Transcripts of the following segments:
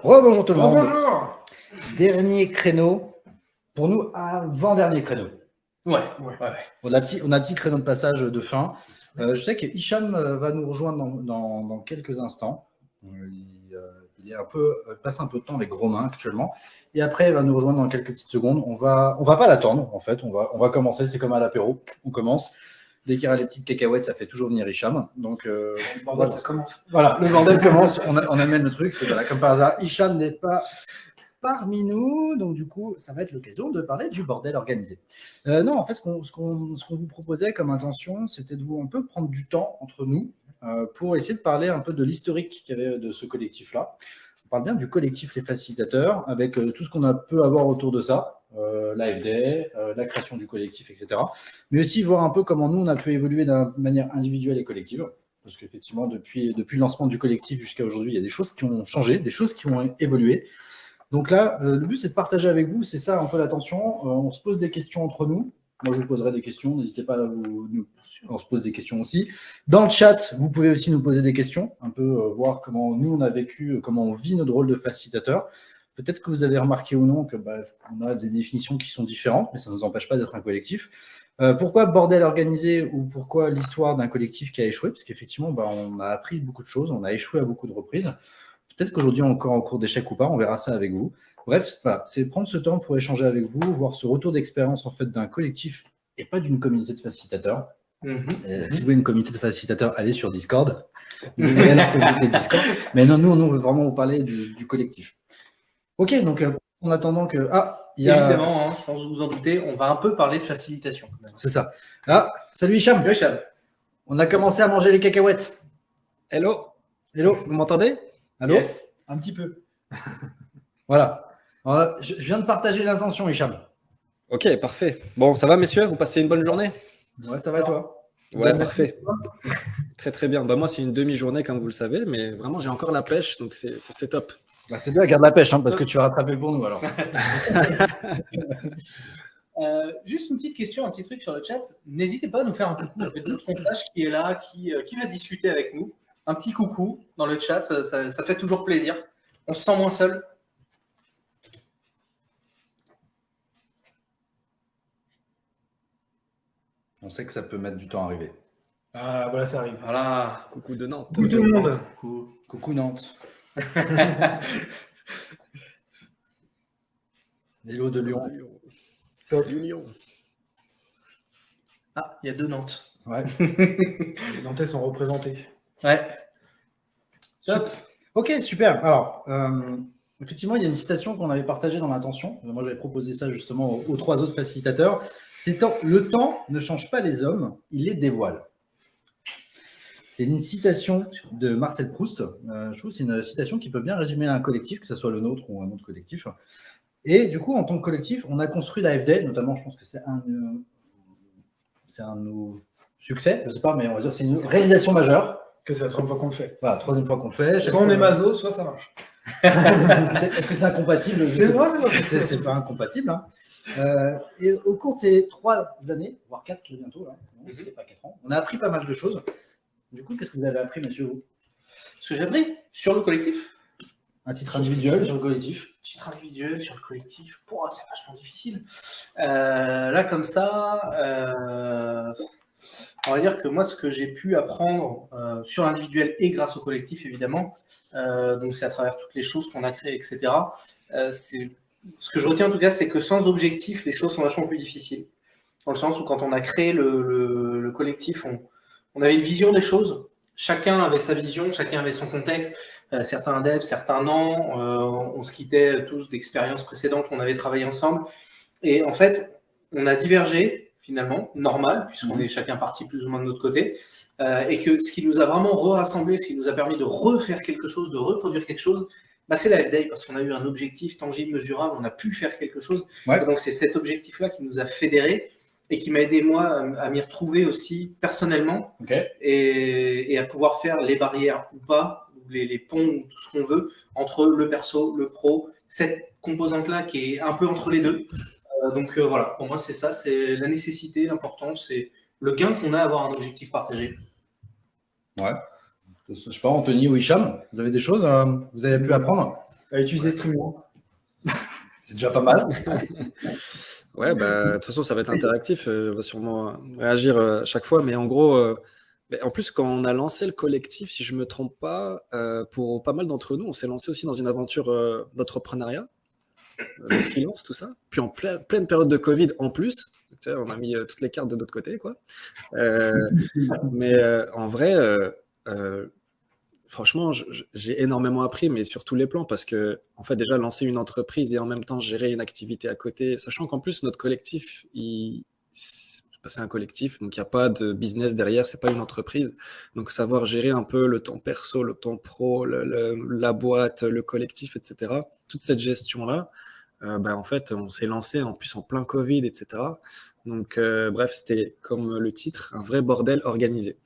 Rebonjour tout le monde. Bonjour. Dernier créneau. Pour nous, avant-dernier créneau. Ouais. On a un petit créneau de passage de fin. Je sais que Hicham va nous rejoindre dans quelques instants. Il passe un peu de temps avec Romain actuellement. Et après, il va nous rejoindre dans quelques petites secondes. On va pas l'attendre, en fait. On va commencer. C'est comme à l'apéro. On commence. Dès qu'il y a les petites cacahuètes, ça fait toujours venir Hicham. Donc, le bordel, ça commence. Voilà, le bordel commence. On amène le truc. C'est voilà, comme par hasard. Hicham n'est pas parmi nous, donc du coup, ça va être l'occasion de parler du bordel organisé. Non, en fait, ce qu'on vous proposait comme intention, c'était de vous un peu prendre du temps entre nous pour essayer de parler un peu de l'historique qu'il y avait de ce collectif-là. On parle bien du collectif Les Facilitateurs, avec tout ce qu'on peut avoir autour de ça, l'AFD, la création du collectif, etc. Mais aussi voir un peu comment nous, on a pu évoluer d'une manière individuelle et collective. Parce qu'effectivement, depuis le lancement du collectif jusqu'à aujourd'hui, il y a des choses qui ont changé, des choses qui ont évolué. Donc là, le but, c'est de partager avec vous, c'est ça un peu l'attention. On se pose des questions entre nous. Moi, je vous poserai des questions, n'hésitez pas on se pose des questions aussi. Dans le chat, vous pouvez aussi nous poser des questions, un peu voir comment nous, on a vécu, comment on vit notre rôle de facilitateur. Peut-être que vous avez remarqué ou non que on a des définitions qui sont différentes, mais ça ne nous empêche pas d'être un collectif. Pourquoi bordel organisé ou pourquoi l'histoire d'un collectif qui a échoué? Parce qu'effectivement, on a appris beaucoup de choses, on a échoué à beaucoup de reprises. Peut-être qu'aujourd'hui, encore en cours d'échec ou pas, on verra ça avec vous. Bref, voilà, c'est prendre ce temps pour échanger avec vous, voir ce retour d'expérience en fait d'un collectif et pas d'une communauté de facilitateurs. Si vous voulez une communauté de facilitateurs, allez sur Discord. Vous verrez la communauté Discord. Mais non, nous, on veut vraiment vous parler du collectif. Ok, donc en attendant que... Évidemment, je pense que vous vous en doutez, on va un peu parler de facilitation. C'est ça. Salut Hicham. Salut Hicham. On a commencé à manger les cacahuètes. Hello. Hello. Vous m'entendez? Allô? Yes, un petit peu. Voilà. Je viens de partager l'intention, Hicham. Ok, parfait. Bon, ça va, messieurs? Vous passez une bonne journée? Ouais, ça va et toi? Ouais, parfait. Très, très bien. Moi, c'est une demi-journée, comme vous le savez, mais vraiment, j'ai encore la pêche, donc c'est top. C'est bien, garde la pêche, parce que tu vas rattraper pour nous, alors. Juste une petite question, un petit truc sur le chat. N'hésitez pas à nous faire un coucou. Il y a notre comptage qui est là, qui va discuter avec nous. Un petit coucou dans le chat, ça fait toujours plaisir. On se sent moins seul. On sait que ça peut mettre du temps à arriver. Ah, voilà, ça arrive. Voilà, coucou de Nantes. Coucou tout le monde. Coucou Nantes. Hello de Lyon. Salut Lyon. Ah, il y a 2 Nantes. Ouais. Les Nantais sont représentés. Ouais. Top. Ok, super. Alors, effectivement, il y a une citation qu'on avait partagée dans l'intention. Moi, j'avais proposé ça justement aux 3 autres facilitateurs. Le temps ne change pas les hommes, il les dévoile. C'est une citation de Marcel Proust. Je trouve que c'est une citation qui peut bien résumer un collectif, que ce soit le nôtre ou un autre collectif. Et du coup, en tant que collectif, on a construit l'AFD, notamment, je pense que c'est un de nos succès, je ne sais pas, mais on va dire que c'est une réalisation majeure. Que c'est la 3e fois qu'on le fait. Voilà, 3e fois qu'on le fait. Soit on est maso, soit ça marche. Est-ce que c'est incompatible? C'est moi, c'est moi. C'est pas incompatible. Et au cours de ces 3 années, voire 4 bientôt, là, c'est pas 4 ans, on a appris pas mal de choses. Du coup, qu'est-ce que vous avez appris, monsieur? Ce que j'ai appris sur le collectif. Un titre individuel sur le collectif. Titre individuel sur le collectif. C'est vachement difficile. Là, comme ça, on va dire que moi, ce que j'ai pu apprendre sur l'individuel et grâce au collectif, évidemment, donc c'est à travers toutes les choses qu'on a créées, etc. Ce que je retiens en tout cas, c'est que sans objectif, les choses sont vachement plus difficiles. Dans le sens où quand on a créé le collectif, on avait une vision des choses. Chacun avait sa vision, chacun avait son contexte. Certains adeptes, certains non. On se quittait tous d'expériences précédentes qu'on avait travaillé ensemble. Et en fait, on a divergé, finalement, normal, puisqu'on est chacun parti plus ou moins de notre côté. Et que ce qui nous a vraiment rassemblés, ce qui nous a permis de refaire quelque chose, de reproduire quelque chose, c'est la FDAI, parce qu'on a eu un objectif tangible, mesurable, on a pu faire quelque chose. Ouais. Donc c'est cet objectif-là qui nous a fédérés et qui m'a aidé, moi, à m'y retrouver aussi personnellement. Okay. Et à pouvoir faire les barrières ou pas, les ponts, ou tout ce qu'on veut, entre le perso, le pro, cette composante-là qui est un peu entre les deux. Donc voilà, pour moi, c'est ça, c'est la nécessité, l'importance, c'est le gain qu'on a à avoir un objectif partagé. Ouais. Je sais pas, Anthony ou Hicham, vous avez des choses, vous avez pu apprendre? à utiliser Streamlabs. C'est déjà pas mal. Ouais, bah, de toute façon, ça va être interactif. On va sûrement réagir à chaque fois. Mais en gros, mais en plus, quand on a lancé le collectif, si je me trompe pas, pour pas mal d'entre nous, on s'est lancé aussi dans une aventure d'entrepreneuriat, de freelance, tout ça. Puis en pleine période de Covid en plus. Tu sais, on a mis toutes les cartes de notre côté, quoi. Mais en vrai, franchement, j'ai énormément appris, mais sur tous les plans, parce que, en fait, déjà, lancer une entreprise et en même temps gérer une activité à côté, sachant qu'en plus, notre collectif, c'est un collectif, donc il n'y a pas de business derrière, c'est pas une entreprise. Donc, savoir gérer un peu le temps perso, le temps pro, la boîte, le collectif, etc., toute cette gestion-là, ben, en fait, on s'est lancé en plus en plein Covid, etc. Donc, bref, c'était comme le titre, un vrai bordel organisé.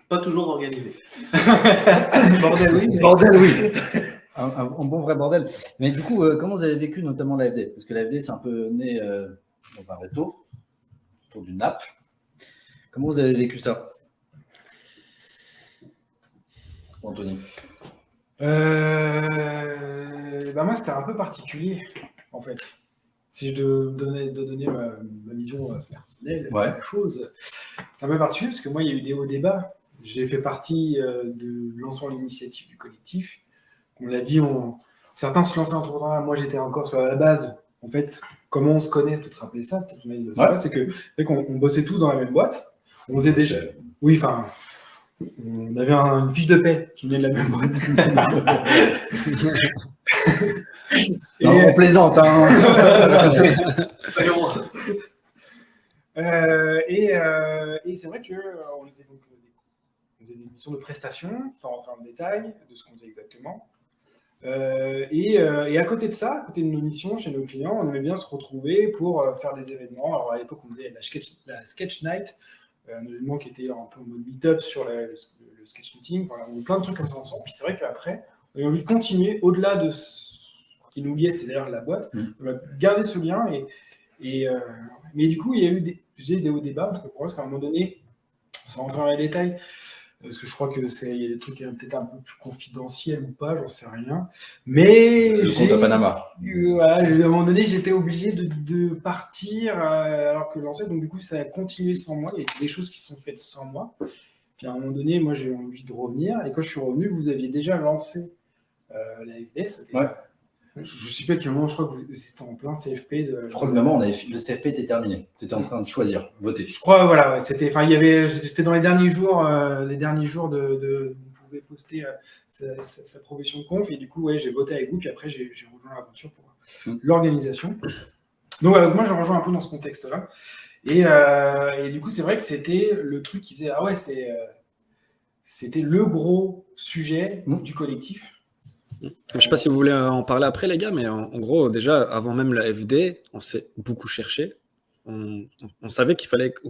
Pas toujours organisé. Bordel, oui. Bordel, oui. Un bon vrai bordel. Mais du coup, comment vous avez vécu notamment l'AFD? Parce que l'AFD, c'est un peu né dans un réseau, autour d'une nappe. Comment vous avez vécu ça, Anthony? Moi, c'était un peu particulier, en fait. Si je devais donner ma vision personnelle de la chose, c'est un peu particulier parce que moi, il y a eu des hauts débats. J'ai fait partie de l'ensemble l'initiative du collectif. On l'a dit, certains se lançaient entre temps. Moi, j'étais encore sur la base. En fait, comment on se connaît, tu te rappelais ça, c'est qu'on bossait tous dans la même boîte. On faisait déjà. Oui, enfin. On avait une fiche de paie qui venait de la même boîte. On plaisante, hein. Et c'est vrai qu'on était donc on faisait des missions de prestation, sans rentrer dans le détail de ce qu'on faisait exactement. Et à côté de ça, à côté de nos missions chez nos clients, on aimait bien se retrouver pour faire des événements. Alors à l'époque, on faisait la sketch night, un événement qui était un peu en mode meet-up sur le sketch meeting. Voilà, on a eu plein de trucs comme ça ensemble. Puis c'est vrai qu'après, on a envie de continuer au-delà de ce qui nous liait, c'était d'ailleurs la boîte. On a gardé ce lien. Mais du coup, il y a eu des hauts débats, parce que pour moi, qu'à un moment donné, sans rentrer dans les détails, parce que je crois qu'il y a des trucs peut-être un peu plus confidentiels ou pas, j'en sais rien. Mais le compte à Panama. Voilà, à un moment donné, j'étais obligé de partir alors que l'ancêtre, donc du coup, ça a continué sans moi. Il y a des choses qui sont faites sans moi. Puis à un moment donné, moi, j'ai eu envie de revenir. Et quand je suis revenu, vous aviez déjà lancé l'AFD. Je ne sais pas à quel moment, je crois que c'était en plein CFP. Je crois que vraiment, le CFP était terminé. Tu étais en train de choisir, voter. Je crois, voilà. Ouais, j'étais dans les derniers jours de vous pouvez poster sa profession de conf. Et du coup, ouais, j'ai voté avec vous. Puis après, j'ai rejoint l'aventure pour l'organisation. Donc, moi, je rejoins un peu dans ce contexte-là. Et du coup, c'est vrai que c'était le truc qui faisait, c'était le gros sujet du collectif. Je ne sais pas si vous voulez en parler après, les gars, mais en gros, déjà, avant même la FD, on s'est beaucoup cherché. On savait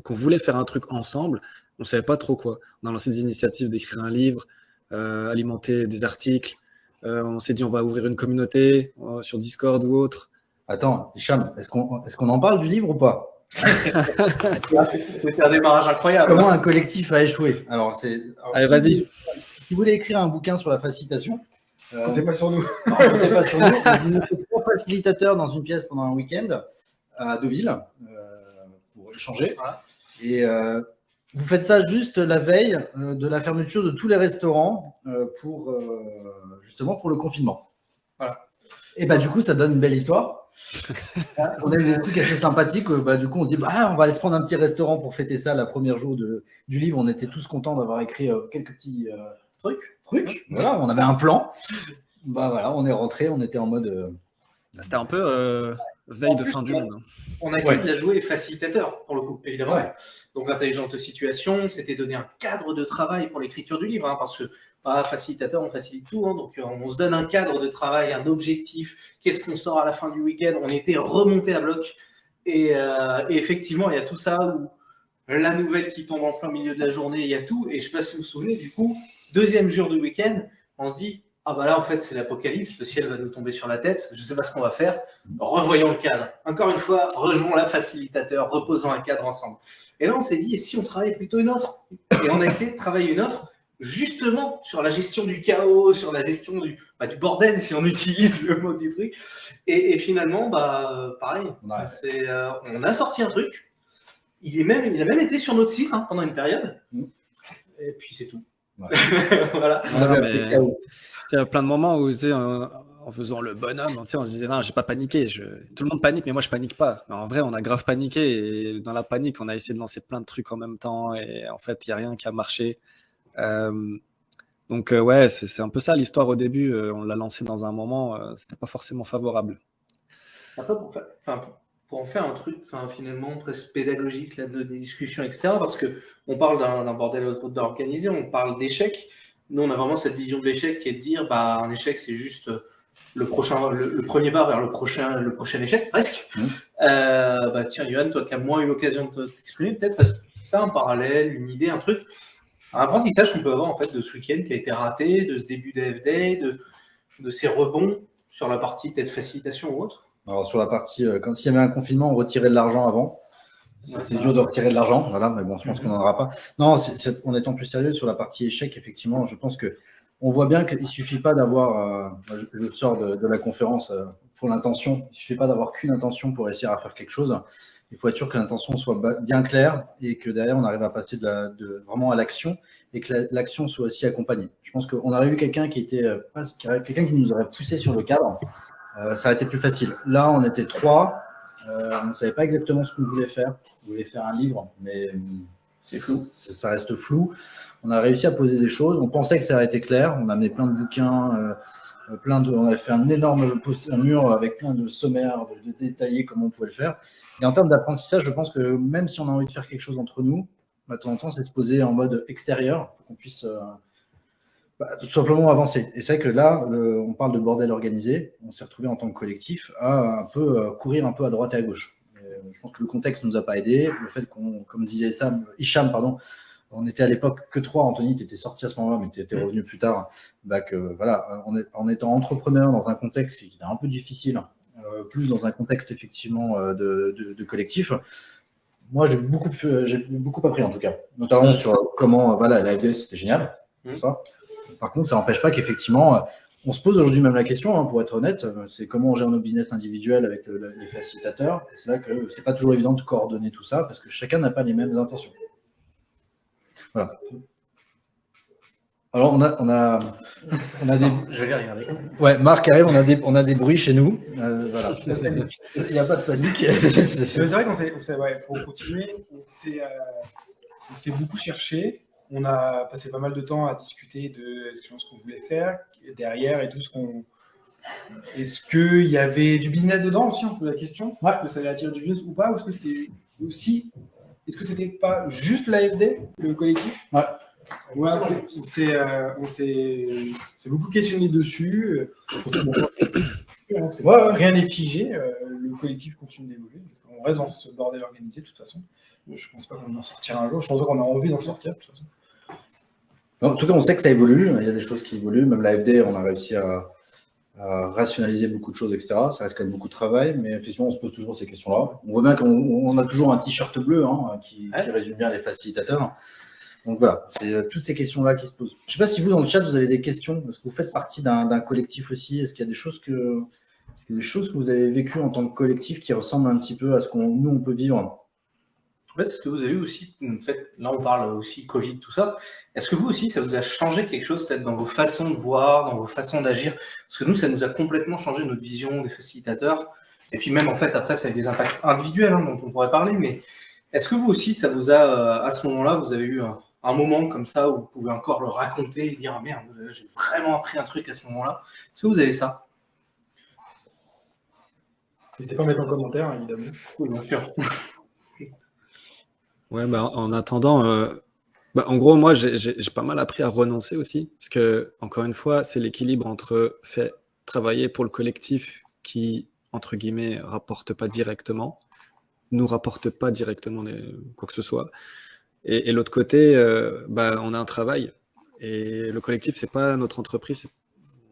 qu'on voulait faire un truc ensemble. On ne savait pas trop quoi. On a lancé des initiatives d'écrire un livre, alimenter des articles. On s'est dit, on va ouvrir une communauté sur Discord ou autre. Attends, Hicham, est-ce qu'on en parle du livre ou pas? C'était un démarrage incroyable. Comment un collectif a échoué? Allez, vas-y. Si vous voulez écrire un bouquin sur la facilitation, comptez pas sur nous. Comptez pas sur nous. Vous mettez 3 facilitateurs dans une pièce pendant un week-end à Deauville pour échanger. Voilà. Et vous faites ça juste la veille de la fermeture de tous les restaurants justement pour le confinement. Voilà. Et du coup, ça donne une belle histoire. On a eu des trucs assez sympathiques. Du coup, on se dit, on va aller se prendre un petit restaurant pour fêter ça, la première jour du livre. On était tous contents d'avoir écrit quelques petits trucs. Voilà, on avait un plan. Voilà, on est rentré, on était en mode. C'était un peu veille de fin du monde. On a essayé de la jouer facilitateur, pour le coup, évidemment. Ouais. Donc, intelligence de situation, c'était donner un cadre de travail pour l'écriture du livre, parce que facilitateur, on facilite tout. Donc, on se donne un cadre de travail, un objectif. Qu'est-ce qu'on sort à la fin du week-end? On était remonté à bloc. Et effectivement, il y a tout ça où la nouvelle qui tombe en plein milieu de la journée, il y a tout. Et je ne sais pas si vous vous souvenez, du coup, deuxième jour du week-end, on se dit, là, en fait, c'est l'apocalypse, le ciel va nous tomber sur la tête, je ne sais pas ce qu'on va faire, revoyons le cadre. Encore une fois, rejoignons la facilitateur, reposons un cadre ensemble. Et là, on s'est dit, et si on travaillait plutôt une offre? Et on a essayé de travailler une offre justement sur la gestion du chaos, sur la gestion du bordel, si on utilise le mot du truc. Et finalement, pareil, on a sorti un truc. Il a même été sur notre site pendant une période. Et puis c'est tout. Ouais. Voilà. Il y a plein de moments où en faisant le bonhomme, on se disait non, j'ai pas paniqué. Tout le monde panique, mais moi je panique pas. Mais en vrai, on a grave paniqué et dans la panique, on a essayé de lancer plein de trucs en même temps et en fait, il y a rien qui a marché. Donc ouais, c'est un peu ça l'histoire au début. On l'a lancé dans un moment, c'était pas forcément favorable. Après, pour en faire un truc finalement presque pédagogique là, de discussion, etc. Parce qu'on parle d'un bordel organisé, on parle d'échec. Nous, on a vraiment cette vision de l'échec qui est de dire un échec, c'est juste le premier pas vers le prochain échec, presque. Tiens, Yohan, toi qui as moins eu l'occasion de t'exprimer, peut-être parce que tu as un parallèle, une idée, un truc, un apprentissage qu'on peut avoir en fait de ce week-end qui a été raté, de ce début d'AFD, de ces rebonds sur la partie peut-être facilitation ou autre. Alors sur la partie, quand s'il y avait un confinement, on retirait de l'argent avant. C'est dur de retirer de l'argent, voilà, mais bon, je pense qu'on n'en aura pas. Non, en étant plus sérieux sur la partie échec, effectivement, je pense qu'on voit bien qu'il ne suffit pas d'avoir, je sors de la conférence pour l'intention, il ne suffit pas d'avoir qu'une intention pour réussir à faire quelque chose. Il faut être sûr que l'intention soit bien claire et que derrière, on arrive à passer vraiment à l'action et que l'action soit aussi accompagnée. Je pense qu'on aurait eu quelqu'un qui nous aurait poussé sur le cadre. Ça aurait été plus facile. Là, on était 3. On ne savait pas exactement ce qu'on voulait faire. On voulait faire un livre, mais c'est flou. Ça reste flou. On a réussi à poser des choses. On pensait que ça aurait été clair. On a amené plein de bouquins, on avait fait un énorme mur avec plein de sommaires, de détailler comment on pouvait le faire. Et en termes d'apprentissage, je pense que même si on a envie de faire quelque chose entre nous, de temps en temps, c'est de se poser en mode extérieur pour qu'on puisse tout simplement avancer. Et c'est vrai que là, on parle de bordel organisé. On s'est retrouvé en tant que collectif à un peu courir un peu à droite et à gauche. Je pense que le contexte ne nous a pas aidé. Le fait comme disait Hicham, on était à l'époque que 3. Anthony, tu étais sorti à ce moment-là, mais tu étais revenu plus tard. En étant entrepreneur dans un contexte qui était un peu difficile, plus dans un contexte effectivement de collectif, moi j'ai beaucoup appris en tout cas, notamment sur comment l'AFD c'était génial. Ça. Par contre, ça n'empêche pas qu'effectivement, on se pose aujourd'hui même la question, pour être honnête, c'est comment on gère nos business individuels avec les facilitateurs. C'est là que c'est pas toujours évident de coordonner tout ça parce que chacun n'a pas les mêmes intentions. Voilà. Alors, on a des. Je vais les regarder. Ouais, Marc arrive, on a des bruits chez nous. Voilà. Il n'y a pas de panique. C'est vrai pour continuer, on s'est beaucoup cherché. On a passé pas mal de temps à discuter de ce qu'on voulait faire derrière et tout ce qu'on. Est-ce qu'il y avait du business dedans aussi, un peu la question? Est-ce que ça allait attirer du business ou pas? Ou est-ce que c'était aussi. Est-ce que c'était pas juste l'AFD, le collectif? Ouais. On s'est beaucoup questionné dessus. Rien n'est figé. Le collectif continue d'évoluer. On reste dans ce bordel organisé de toute façon. Je ne pense pas qu'on en sortira un jour. Je pense qu'on a envie d'en sortir de toute façon. En tout cas, on sait que ça évolue. Il y a des choses qui évoluent. Même l'AFD, on a réussi à rationaliser beaucoup de choses, etc. Ça reste quand même beaucoup de travail, mais effectivement, on se pose toujours ces questions-là. On voit bien qu'on a toujours un t-shirt bleu qui résume bien les facilitateurs. Donc voilà, c'est toutes ces questions-là qui se posent. Je ne sais pas si vous, dans le chat, vous avez des questions. Est-ce que vous faites partie d'un collectif aussi? Est-ce qu'il y a des choses que vous avez vécues en tant que collectif qui ressemblent un petit peu à ce qu'on peut vivre? En fait, ce que vous avez eu aussi, là on parle aussi Covid, tout ça, est-ce que vous aussi, ça vous a changé quelque chose peut-être dans vos façons de voir, dans vos façons d'agir? Parce que nous, ça nous a complètement changé notre vision des facilitateurs. Et puis même, en fait, après, ça a eu des impacts individuels dont on pourrait parler. Mais est-ce que vous aussi, ça vous a, à ce moment-là, vous avez eu un moment comme ça où vous pouvez encore le raconter et dire « Ah merde, j'ai vraiment appris un truc à ce moment-là ». Est-ce que vous avez ça? N'hésitez pas à mettre en commentaire, évidemment. Oui, bien sûr. Ouais, en attendant, en gros, moi, j'ai pas mal appris à renoncer aussi, parce que, encore une fois, c'est l'équilibre entre travailler pour le collectif qui, entre guillemets, rapporte pas directement, nous rapporte pas directement quoi que ce soit, et l'autre côté, on a un travail, et le collectif, c'est pas notre entreprise,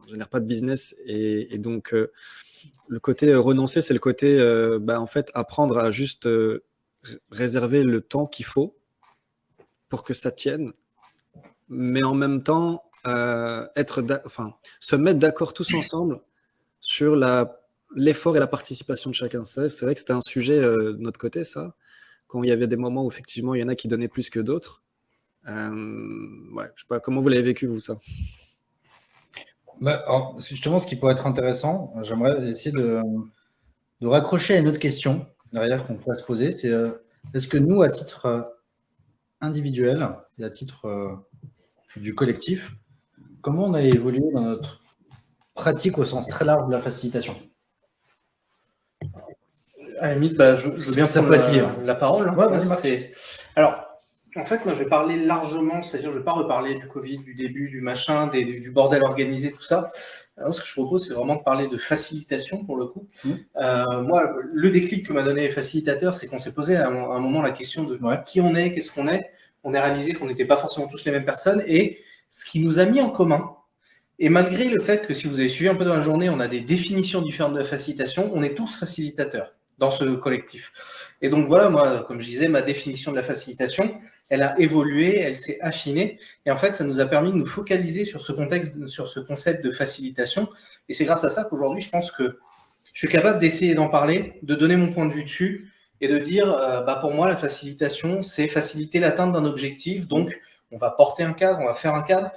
on génère pas de business, et donc, le côté renoncer, c'est le côté, en fait, apprendre à juste réserver le temps qu'il faut pour que ça tienne mais en même temps, se mettre d'accord tous ensemble sur l'effort et la participation de chacun. C'est vrai que c'était un sujet de notre côté, ça, quand il y avait des moments où effectivement il y en a qui donnaient plus que d'autres. Ouais, je sais pas, comment vous l'avez vécu, vous, ça? Alors, justement, ce qui pourrait être intéressant, j'aimerais essayer de raccrocher à une autre question derrière qu'on pourrait se poser, c'est est-ce que nous, à titre individuel et à titre du collectif, comment on a évolué dans notre pratique au sens très large de la facilitation? À la limite, je veux bien Ça prendre peut être lié. la parole. Ouais, vas-y, Marc. Alors, en fait, moi, je vais parler largement, c'est-à-dire, je ne vais pas reparler du Covid, du début, du machin, du bordel organisé, tout ça. Alors, ce que je propose, c'est vraiment de parler de facilitation, pour le coup. Moi, le déclic que m'a donné les facilitateurs, c'est qu'on s'est posé à un moment la question de qui on est, qu'est-ce qu'on est. On a réalisé qu'on n'était pas forcément tous les mêmes personnes. Et ce qui nous a mis en commun, et malgré le fait que si vous avez suivi un peu dans la journée, on a des définitions différentes de la facilitation, on est tous facilitateurs dans ce collectif. Et donc voilà, moi, comme je disais, ma définition de la facilitation, elle a évolué, elle s'est affinée, et en fait, ça nous a permis de nous focaliser sur ce contexte, sur ce concept de facilitation. Et c'est grâce à ça qu'aujourd'hui, je pense que je suis capable d'essayer d'en parler, de donner mon point de vue dessus, et de dire, pour moi, la facilitation, c'est faciliter l'atteinte d'un objectif. Donc, on va porter un cadre, on va faire un cadre.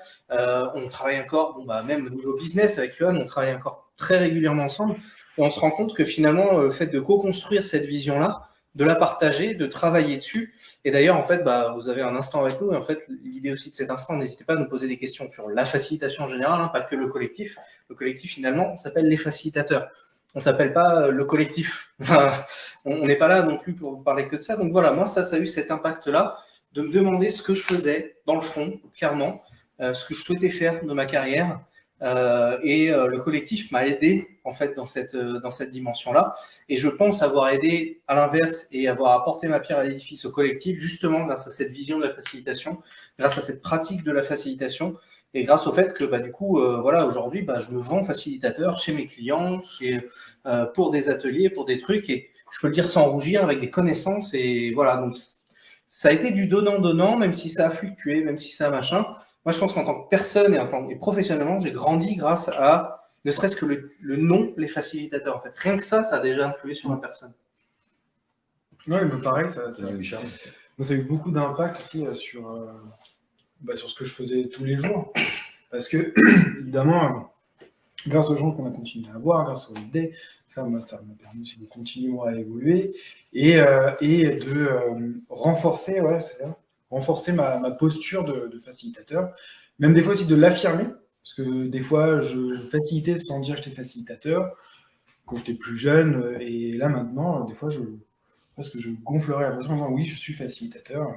On travaille encore, même au niveau business avec Yoann, on travaille encore très régulièrement ensemble. Et on se rend compte que finalement, le fait de co-construire cette vision-là, de la partager, de travailler dessus. Et d'ailleurs, en fait, vous avez un instant avec nous. Et en fait, l'idée aussi de cet instant, n'hésitez pas à nous poser des questions sur la facilitation en général, pas que le collectif. Le collectif, finalement, on s'appelle les facilitateurs. On ne s'appelle pas le collectif. On n'est pas là non plus pour vous parler que de ça. Donc voilà, moi, ça a eu cet impact-là de me demander ce que je faisais, dans le fond, clairement, ce que je souhaitais faire de ma carrière. Le collectif m'a aidé en fait dans cette dimension-là, et je pense avoir aidé à l'inverse et avoir apporté ma pierre à l'édifice au collectif justement grâce à cette vision de la facilitation, grâce à cette pratique de la facilitation, et grâce au fait que du coup aujourd'hui je me vends facilitateur chez mes clients, pour des ateliers, pour des trucs, et je peux le dire sans rougir, avec des connaissances, et voilà, donc ça a été du donnant-donnant, même si ça a fluctué, même si ça a machin. Moi, je pense qu'en tant que personne et professionnellement, j'ai grandi grâce à, ne serait-ce que le nom, les facilitateurs. En fait, rien que ça a déjà influé sur ma personne. Oui, mais pareil, ça a eu beaucoup d'impact aussi sur ce que je faisais tous les jours. Parce que, évidemment, grâce aux gens qu'on a continué à voir, grâce aux idées, ça m'a permis aussi de continuer à évoluer et de renforcer, renforcer ma posture de facilitateur, même des fois aussi de l'affirmer, parce que des fois je facilitais sans dire que j'étais facilitateur quand j'étais plus jeune, et là maintenant, des fois parce que je gonflerais la voix en disant oui, je suis facilitateur,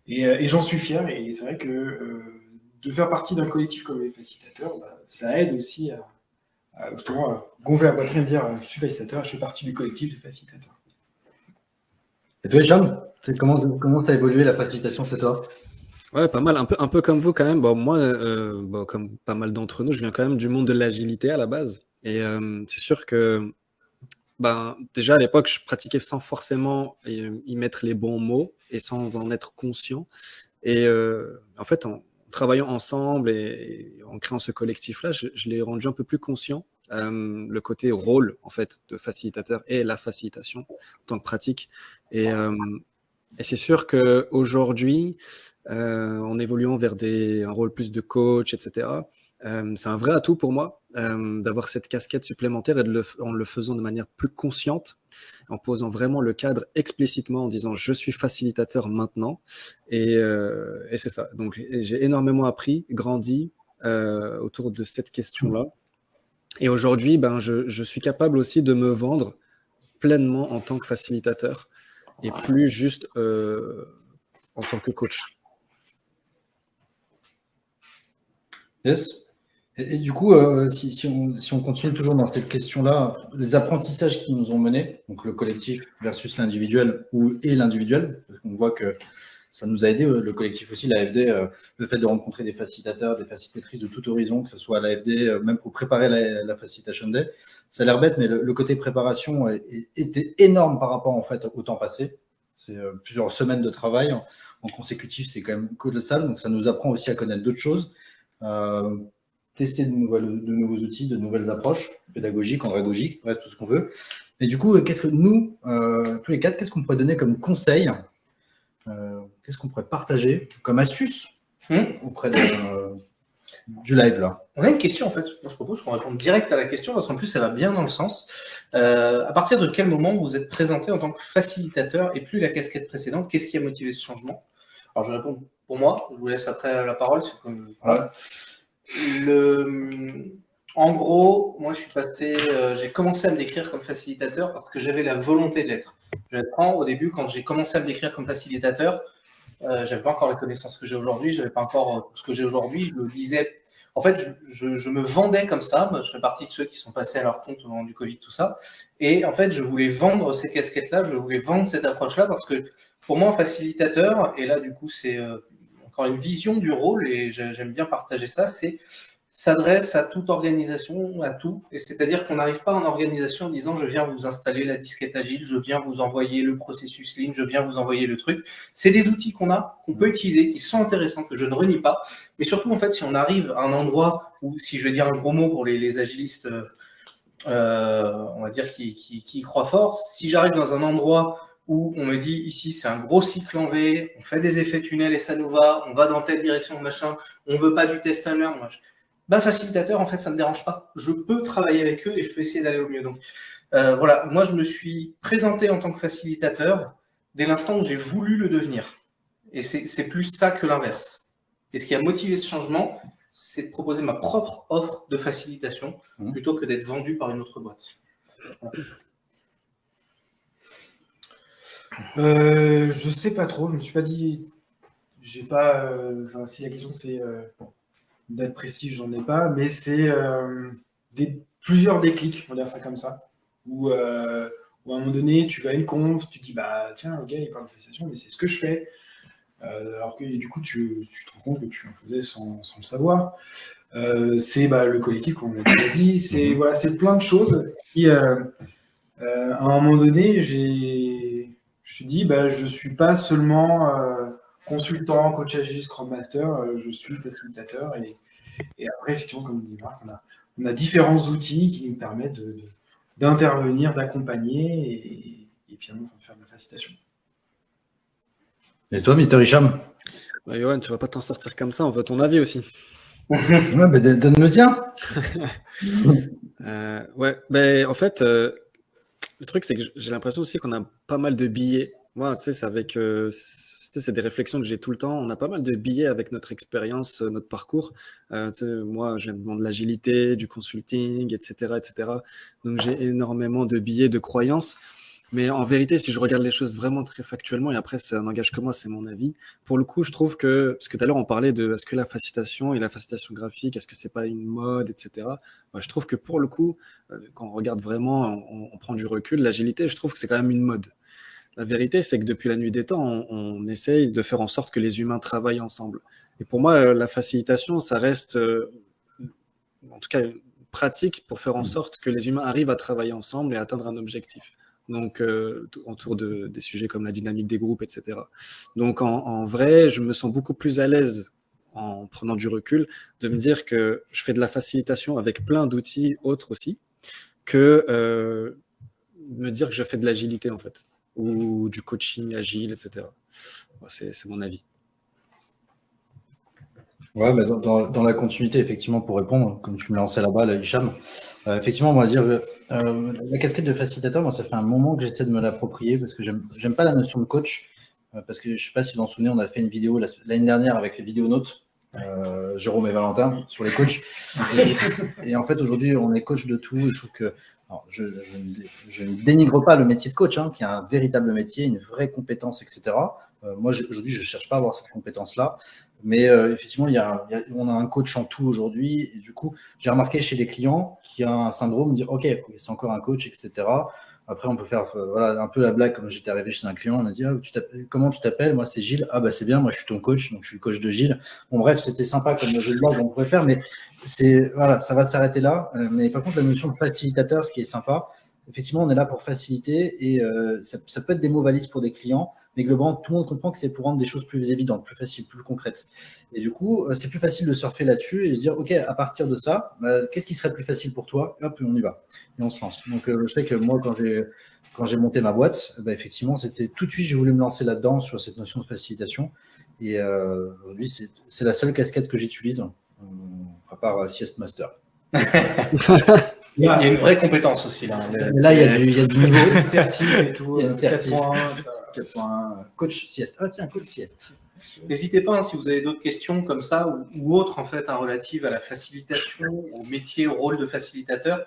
et j'en suis fier, et c'est vrai que de faire partie d'un collectif comme les facilitateurs, ça aide aussi à justement gonfler la poitrine et dire je suis facilitateur, je fais partie du collectif des facilitateurs. Et toi, Hicham, comment ça a évolué la facilitation chez toi? Ouais, pas mal, un peu comme vous quand même. Bon, moi, comme pas mal d'entre nous, je viens quand même du monde de l'agilité à la base. Et c'est sûr que déjà à l'époque, je pratiquais sans forcément y mettre les bons mots et sans en être conscient. Et en fait, en travaillant ensemble et en créant ce collectif-là, je l'ai rendu un peu plus conscient. Le côté rôle en fait de facilitateur et la facilitation en tant que pratique. Et c'est sûr qu'aujourd'hui, en évoluant vers un rôle plus de coach, etc., c'est un vrai atout pour moi d'avoir cette casquette supplémentaire et en le faisant de manière plus consciente, en posant vraiment le cadre explicitement, en disant je suis facilitateur maintenant, et c'est ça. Donc j'ai énormément appris, grandi autour de cette question-là, et aujourd'hui je suis capable aussi de me vendre pleinement en tant que facilitateur et plus juste en tant que coach. Yes. Et du coup, si on continue toujours dans cette question-là, les apprentissages qui nous ont menés, donc le collectif versus l'individuel et l'individuel, parce qu'on voit que ça nous a aidé, le collectif aussi, l'AFD, le fait de rencontrer des facilitateurs, des facilitatrices de tout horizon, que ce soit à l'AFD, même pour préparer la Facilitation Day. Ça a l'air bête, mais le côté préparation était énorme par rapport en fait, au temps passé. C'est plusieurs semaines de travail. en consécutif, c'est quand même colossal. Donc, ça nous apprend aussi à connaître d'autres choses, tester de nouveaux outils, de nouvelles approches pédagogiques, andragogiques, bref, tout ce qu'on veut. Et du coup, qu'est-ce que nous, tous les quatre, qu'est-ce qu'on pourrait donner comme conseil, qu'est-ce qu'on pourrait partager comme astuce auprès du live là? On a une question en fait. Moi, je propose qu'on réponde direct à la question parce qu'en plus, ça va bien dans le sens. À partir de quel moment vous êtes présenté en tant que facilitateur et plus la casquette précédente? Qu'est-ce qui a motivé ce changement? Alors, je réponds pour moi. Je vous laisse après la parole. C'est comme... voilà. En gros, moi, je suis passé. J'ai commencé à me décrire comme facilitateur parce que j'avais la volonté de l'être. Je vais être franc, au début, quand j'ai commencé à me décrire comme facilitateur, j'avais pas encore les connaissances que j'ai aujourd'hui. J'avais pas encore ce que j'ai aujourd'hui. Je le disais. En fait, je me vendais comme ça. Je fais partie de ceux qui sont passés à leur compte au moment du Covid, tout ça. Et en fait, je voulais vendre ces casquettes-là, je voulais vendre cette approche-là parce que pour moi, un facilitateur, et là, du coup, c'est encore une vision du rôle et j'aime bien partager ça, c'est s'adresse à toute organisation, à tout. Et c'est-à-dire qu'on n'arrive pas en organisation en disant je viens vous installer la disquette agile, je viens vous envoyer le processus Lean, je viens vous envoyer le truc. C'est des outils qu'on peut utiliser, qui sont intéressants, que je ne renie pas. Mais surtout, en fait, si on arrive à un endroit où, si je vais dire un gros mot pour les agilistes, on va dire qui croient fort, si j'arrive dans un endroit où on me dit ici c'est un gros cycle en V, on fait des effets tunnels et ça nous va, on va dans telle direction, machin, on veut pas du test and learn, facilitateur, en fait, ça ne me dérange pas. Je peux travailler avec eux et je peux essayer d'aller au mieux. Donc, voilà, moi, je me suis présenté en tant que facilitateur dès l'instant où j'ai voulu le devenir. Et c'est plus ça que l'inverse. Et ce qui a motivé ce changement, c'est de proposer ma propre offre de facilitation plutôt que d'être vendu par une autre boîte. Je sais pas trop, je me suis pas dit. J'ai pas. Si la question c'est d'être précis, j'en ai pas, mais c'est plusieurs déclics, on va dire ça comme ça, où à un moment donné, tu vas à une conf, tu dis bah tiens, le gars il parle de facilitation, mais c'est ce que je fais. Alors que du coup, tu te rends compte que tu en faisais sans le savoir. C'est le collectif, comme on l'a déjà dit, c'est voilà, c'est plein de choses qui, à un moment donné, je me suis dit, je suis pas seulement consultant, coach agile, Scrum Master, je suis facilitateur. Et après, effectivement, comme dit Marc, on a différents outils qui nous permettent d'intervenir, d'accompagner et finalement de faire de la facilitation. Et toi, Mr. Hicham? Johan, tu vas pas t'en sortir comme ça, on veut ton avis aussi. Ouais, donne le tien. En fait, le truc, c'est que j'ai l'impression aussi qu'on a pas mal de billets. Moi, tu sais, c'est des réflexions que j'ai tout le temps. On a pas mal de billets avec notre expérience, notre parcours. Moi, je viens de l'agilité, du consulting, etc., etc. Donc, j'ai énormément de billets de croyances. Mais en vérité, si je regarde les choses vraiment très factuellement, et après, ça n'engage que moi, c'est mon avis. Pour le coup, je trouve que, parce que tout à l'heure, on parlait de est-ce que la facilitation et la facilitation graphique, est-ce que c'est pas une mode, etc. Je trouve que pour le coup, quand on regarde vraiment, on prend du recul, l'agilité, je trouve que c'est quand même une mode. La vérité, c'est que depuis la nuit des temps, on essaye de faire en sorte que les humains travaillent ensemble. Et pour moi, la facilitation, ça reste, en tout cas, une pratique pour faire en sorte que les humains arrivent à travailler ensemble et atteindre un objectif. Donc, autour des sujets comme la dynamique des groupes, etc. Donc, en vrai, je me sens beaucoup plus à l'aise en prenant du recul de me dire que je fais de la facilitation avec plein d'outils autres aussi que me dire que je fais de l'agilité, en fait, ou du coaching agile, etc. C'est mon avis. Ouais, dans la continuité, effectivement, pour répondre, comme tu me lançais là-bas, là, Hicham, effectivement, on va dire la casquette de facilitateur, moi, ça fait un moment que j'essaie de me l'approprier parce que j'aime pas la notion de coach, parce que je sais pas si vous vous en souvenez, on a fait une vidéo l'année dernière avec les vidéonautes, Jérôme et Valentin, sur les coachs. Et en fait, aujourd'hui, on est coach de tout et je trouve que alors, je ne dénigre pas le métier de coach, qui est un véritable métier, une vraie compétence, etc. Moi, aujourd'hui, je ne cherche pas à avoir cette compétence-là. Mais effectivement, on a un coach en tout aujourd'hui. Et du coup, j'ai remarqué chez les clients qu'il y a un syndrome de dire OK, c'est encore un coach, etc. Après, on peut faire un peu la blague. Comme j'étais arrivé chez un client, on a dit comment tu t'appelles? Moi, c'est Gilles. Ah, bah, c'est bien, moi, je suis ton coach, donc je suis le coach de Gilles. Bon, bref, c'était sympa comme jeu de blague, on pourrait faire, mais ça va s'arrêter là. Mais par contre, la notion de facilitateur, ce qui est sympa, effectivement, on est là pour faciliter et ça peut être des mots valises pour des clients, mais globalement, tout le monde comprend que c'est pour rendre des choses plus évidentes, plus faciles, plus concrètes. Et du coup, c'est plus facile de surfer là-dessus et de dire, OK, à partir de ça, qu'est-ce qui serait plus facile pour toi? Hop, on y va. Et on se lance. Donc, je sais que moi, quand j'ai monté ma boîte, effectivement, c'était tout de suite, j'ai voulu me lancer là-dedans sur cette notion de facilitation. Et aujourd'hui, c'est la seule casquette que j'utilise, à part Siest Master. Il y a une vraie compétence aussi là. Mais là, il y a du niveau. Une certif et tout. Il y a une certif. 4.1, ça. 4.1, coach sieste. Ah tiens, coach sieste. N'hésitez pas, si vous avez d'autres questions comme ça ou autres en fait, relatives à la facilitation, au métier, au rôle de facilitateur.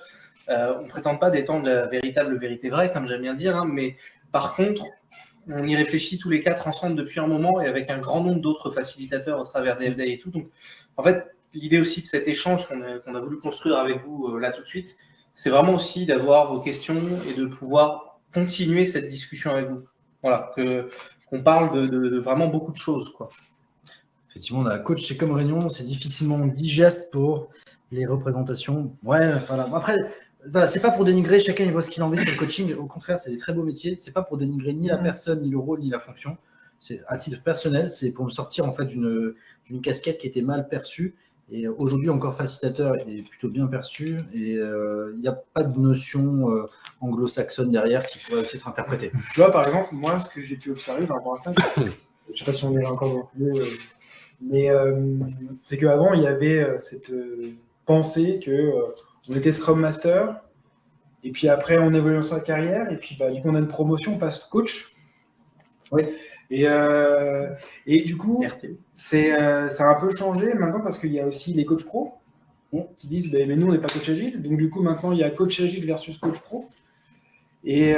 On ne prétend pas d'étendre la véritable vérité vraie, comme j'aime bien dire, mais par contre, on y réfléchit tous les 4 ensemble depuis un moment et avec un grand nombre d'autres facilitateurs au travers des FDI et tout. Donc, en fait, l'idée aussi de cet échange qu'on a voulu construire avec vous là tout de suite, c'est vraiment aussi d'avoir vos questions et de pouvoir continuer cette discussion avec vous. Voilà, qu'on parle de vraiment beaucoup de choses, quoi. Effectivement, la coach, c'est comme réunion, c'est difficilement digeste pour les représentations. Ouais, voilà. Après, voilà, c'est pas pour dénigrer, chacun il voit ce qu'il en veut sur le coaching. Au contraire, c'est des très beaux métiers. C'est pas pour dénigrer ni la personne, ni le rôle, ni la fonction. C'est à titre personnel, c'est pour me sortir en fait d'une casquette qui était mal perçue. Et aujourd'hui, encore facilitateur est plutôt bien perçu. Et il n'y a pas de notion anglo-saxonne derrière qui pourrait aussi être interprétée. Tu vois, par exemple, moi, ce que j'ai pu observer par rapport à ça, je ne sais pas si on est encore dans le mais c'est qu'avant, il y avait cette pensée qu'on était Scrum Master, et puis après, on évolue dans sa carrière, et puis du coup, on a une promotion, on passe coach. Oui. Et du coup, ça a un peu changé maintenant parce qu'il y a aussi les coachs pro qui disent mais nous, on n'est pas coach agile. Donc, du coup, maintenant, il y a coach agile versus coach pro. Et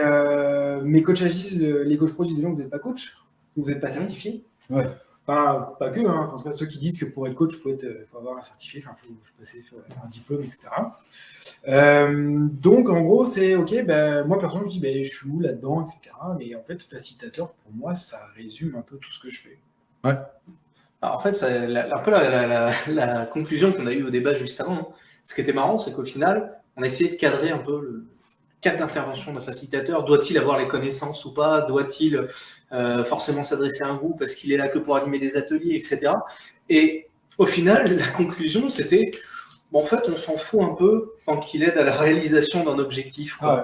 mais coach agile, les coachs pro disent non, vous n'êtes pas coach, vous n'êtes pas certifié. Ouais. Enfin, pas que, hein. Enfin, ceux qui disent que pour être coach, il faut avoir un certifié, il faut passer sur un diplôme, etc. Donc, en gros, c'est OK, moi, personnellement, je dis, je suis où là-dedans, etc. Mais en fait, facilitateur, pour moi, ça résume un peu tout ce que je fais. Ouais. Alors, en fait, un peu la conclusion qu'on a eue au débat juste avant, hein. Ce qui était marrant, c'est qu'au final, on a essayé de cadrer un peu le cadre d'intervention d'un facilitateur. Doit-il avoir les connaissances ou pas? Doit-il forcément s'adresser à un groupe? Est-ce qu'il est là que pour animer des ateliers, etc. Et au final, la conclusion, c'était en fait, on s'en fout un peu tant qu'il aide à la réalisation d'un objectif. Quoi. Ouais.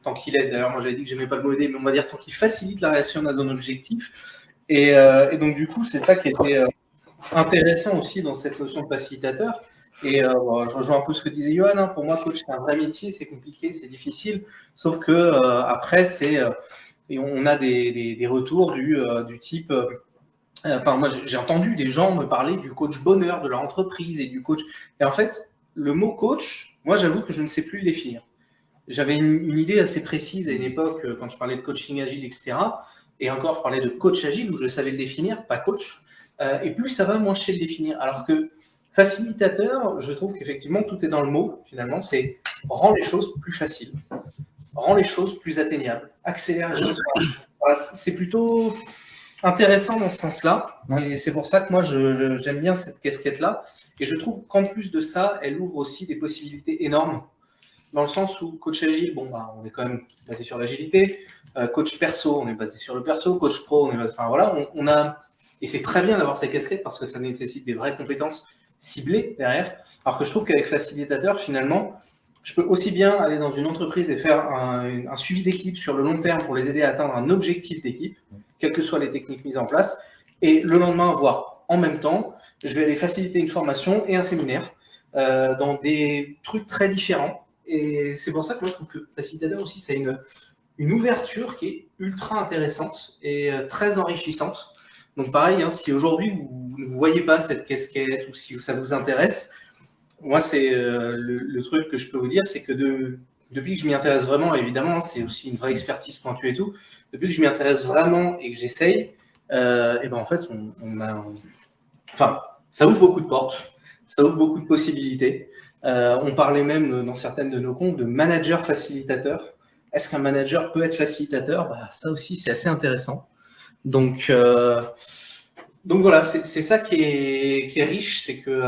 Tant qu'il aide, d'ailleurs, moi j'avais dit que j'aimais pas le mot aider, mais on va dire tant qu'il facilite la réalisation d'un objectif. Et donc, du coup, c'est ça qui était intéressant aussi dans cette notion de facilitateur. Et je rejoins un peu ce que disait Johan. Hein. Pour moi, coach, c'est un vrai métier, c'est compliqué, c'est difficile. Sauf que après, et on a des retours du type. Enfin, moi, j'ai entendu des gens me parler du coach bonheur de leur entreprise et du coach. Et en fait, le mot coach, moi, j'avoue que je ne sais plus le définir. J'avais une idée assez précise à une époque quand je parlais de coaching agile, etc. Et encore, je parlais de coach agile où je savais le définir, pas coach. Et plus ça va, moins je sais le définir. Alors que facilitateur, je trouve qu'effectivement, tout est dans le mot, finalement, c'est rend les choses plus faciles, rend les choses plus atteignables, accélère les choses. Voilà, c'est plutôt intéressant dans ce sens-là. Et c'est pour ça que moi, j'aime bien cette casquette-là. Et je trouve qu'en plus de ça, elle ouvre aussi des possibilités énormes. Dans le sens où coach agile, on est quand même basé sur l'agilité. Coach perso, on est basé sur le perso. Coach pro, on est basé... Enfin voilà, on a... Et c'est très bien d'avoir ces casquettes parce que ça nécessite des vraies compétences ciblées derrière. Alors que je trouve qu'avec facilitateur, finalement, je peux aussi bien aller dans une entreprise et faire un suivi d'équipe sur le long terme pour les aider à atteindre un objectif d'équipe, quelles que soient les techniques mises en place. Et le lendemain, voire en même temps, je vais aller faciliter une formation et un séminaire dans des trucs très différents. Et c'est pour ça que moi, je trouve que facilitateur aussi, c'est une ouverture qui est ultra intéressante et très enrichissante. Donc pareil, hein, si aujourd'hui vous ne voyez pas cette casquette ou si ça vous intéresse, moi c'est le truc que je peux vous dire, c'est que depuis que je m'y intéresse vraiment, évidemment, c'est aussi une vraie expertise pointue et tout, depuis que je m'y intéresse vraiment et que j'essaye, et en fait, ça ouvre beaucoup de portes, ça ouvre beaucoup de possibilités. On parlait même dans certaines de nos comptes de manager facilitateur. Est-ce qu'un manager peut être facilitateur? Ça aussi, c'est assez intéressant. Donc voilà, c'est ça qui est riche, c'est que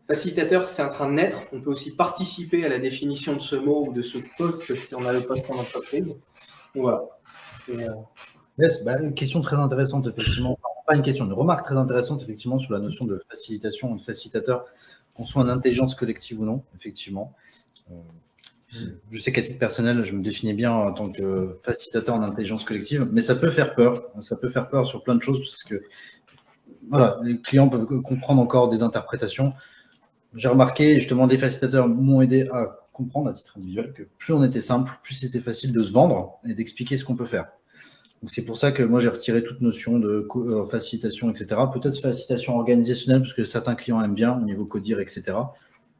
facilitateur, c'est en train de naître. On peut aussi participer à la définition de ce mot ou de ce poste si on a le poste en entreprise. Donc, voilà. Et, Yes, question très intéressante, effectivement. Enfin, pas une question, une remarque très intéressante, effectivement, sur la notion de facilitation, de facilitateur, qu'on soit en intelligence collective ou non, effectivement. Je sais qu'à titre personnel, je me définis bien en tant que facilitateur en intelligence collective, mais ça peut faire peur. Ça peut faire peur sur plein de choses, parce que voilà, les clients peuvent comprendre encore des interprétations. J'ai remarqué, justement, des facilitateurs m'ont aidé à comprendre à titre individuel que plus on était simple, plus c'était facile de se vendre et d'expliquer ce qu'on peut faire. Donc c'est pour ça que moi j'ai retiré toute notion de facilitation, etc. Peut-être facilitation organisationnelle, parce que certains clients aiment bien au niveau codir, etc.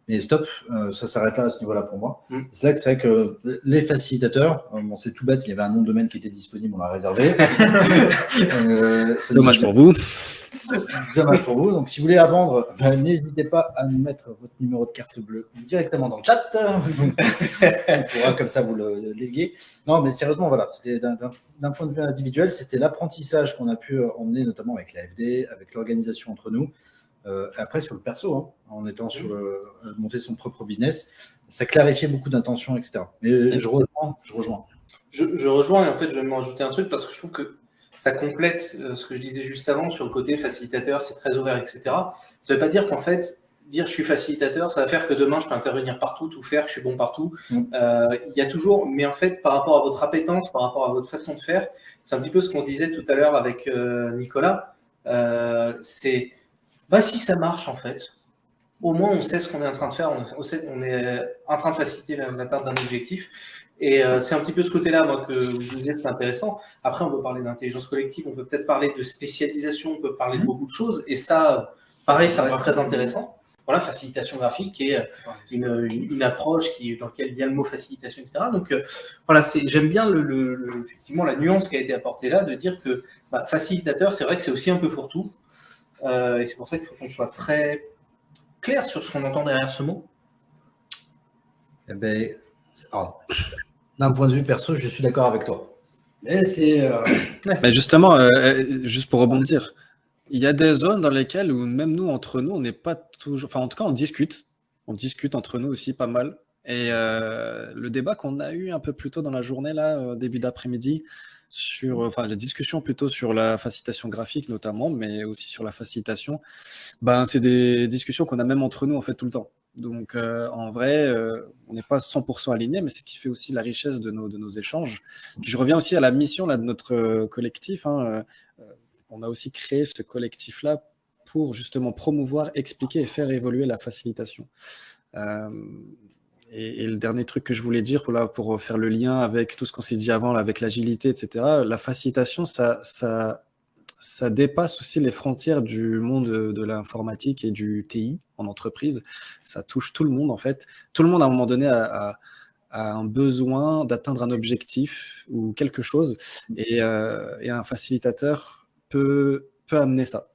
Mais stop, ça s'arrête là à ce niveau-là pour moi. C'est là que c'est vrai que les facilitateurs, bon, c'est tout bête, il y avait un nom de domaine qui était disponible, on l'a réservé. Dommage pour vous. Dommage pour vous. Donc si vous voulez la vendre, n'hésitez pas à nous mettre votre numéro de carte bleue directement dans le chat. On pourra comme ça vous le léguer. Non, mais sérieusement, voilà, c'était d'un point de vue individuel, c'était l'apprentissage qu'on a pu emmener, notamment avec l'AFD, avec l'organisation entre nous. Après, sur le perso, hein, en étant sur monter son propre business, ça clarifiait beaucoup d'intentions, etc. Mais je rejoins. Je rejoins, et en fait, je vais me rajouter un truc parce que je trouve que ça complète ce que je disais juste avant sur le côté facilitateur, c'est très ouvert, etc. Ça ne veut pas dire qu'en fait, dire je suis facilitateur, ça va faire que demain je peux intervenir partout, tout faire, que je suis bon partout. Il y a toujours, mais en fait, par rapport à votre appétence, par rapport à votre façon de faire, c'est un petit peu ce qu'on se disait tout à l'heure avec Nicolas, c'est si ça marche en fait, au moins on sait ce qu'on est en train de faire, on est en train de faciliter l'atteinte d'un objectif. Et c'est un petit peu ce côté-là, moi, que vous disiez, c'est intéressant. Après, on peut parler d'intelligence collective, on peut peut-être parler de spécialisation, on peut parler de beaucoup de choses. Et ça, pareil, ça reste très intéressant. Voilà, facilitation graphique, qui est une approche dans laquelle il y a le mot facilitation, etc. Donc, voilà, j'aime bien effectivement la nuance qui a été apportée là, de dire que facilitateur, c'est vrai que c'est aussi un peu fourre-tout. Et c'est pour ça qu'il faut qu'on soit très clair sur ce qu'on entend derrière ce mot. Eh ben, d'un point de vue perso, je suis d'accord avec toi. Mais c'est. Mais justement, juste pour rebondir, il y a des zones dans lesquelles où même nous, entre nous, on n'est pas toujours. Enfin, en tout cas, on discute. On discute entre nous aussi pas mal. Et le débat qu'on a eu un peu plus tôt dans la journée, là, début d'après-midi, la discussion plutôt sur la facilitation graphique notamment, mais aussi sur la facilitation, c'est des discussions qu'on a même entre nous en fait tout le temps. Donc en vrai, on n'est pas 100% alignés, mais c'est ce qui fait aussi la richesse de nos échanges. Puis je reviens aussi à la mission là, de notre collectif. On a aussi créé ce collectif-là pour justement promouvoir, expliquer et faire évoluer la facilitation. Et le dernier truc que je voulais dire pour faire le lien avec tout ce qu'on s'est dit avant, là, avec l'agilité, etc., la facilitation, ça dépasse aussi les frontières du monde de l'informatique et du TI en entreprise. Ça touche tout le monde, en fait. Tout le monde, à un moment donné, a un besoin d'atteindre un objectif ou quelque chose. Et un facilitateur peut amener ça,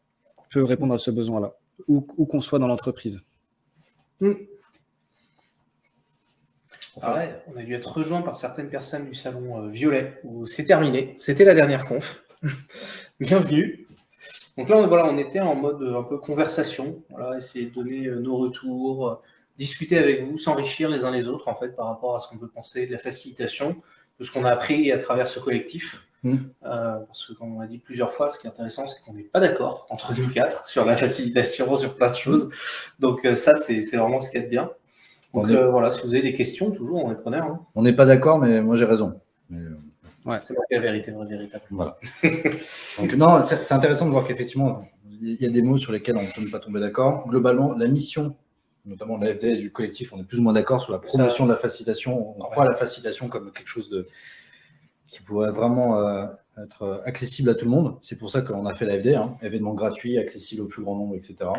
peut répondre à ce besoin-là, où qu'on soit dans l'entreprise. Pareil, on a dû être rejoint par certaines personnes du salon Violet, où c'est terminé. C'était la dernière conf. Bienvenue. Donc là, on était en mode un peu conversation, essayer de donner nos retours, discuter avec vous, s'enrichir les uns les autres en fait par rapport à ce qu'on peut penser de la facilitation, de ce qu'on a appris à travers ce collectif. Parce que comme on l'a dit plusieurs fois, ce qui est intéressant, c'est qu'on n'est pas d'accord entre nous quatre sur la facilitation, sur plein de choses. Donc ça, c'est vraiment ce qu'il y a de bien. Donc voilà, si vous avez des questions, toujours, on est preneur. Hein. On n'est pas d'accord, mais moi j'ai raison. Ouais. C'est la vérité, vraie vérité. Voilà. Donc non, c'est intéressant de voir qu'effectivement, il y a des mots sur lesquels on ne peut pas tomber d'accord. Globalement, la mission, notamment de l'AFD et du collectif, on est plus ou moins d'accord sur la promotion de la facilitation. On croit à la facilitation comme quelque chose qui pourrait vraiment être accessible à tout le monde. C'est pour ça qu'on a fait l'AFD, événement gratuit, accessible au plus grand nombre, etc.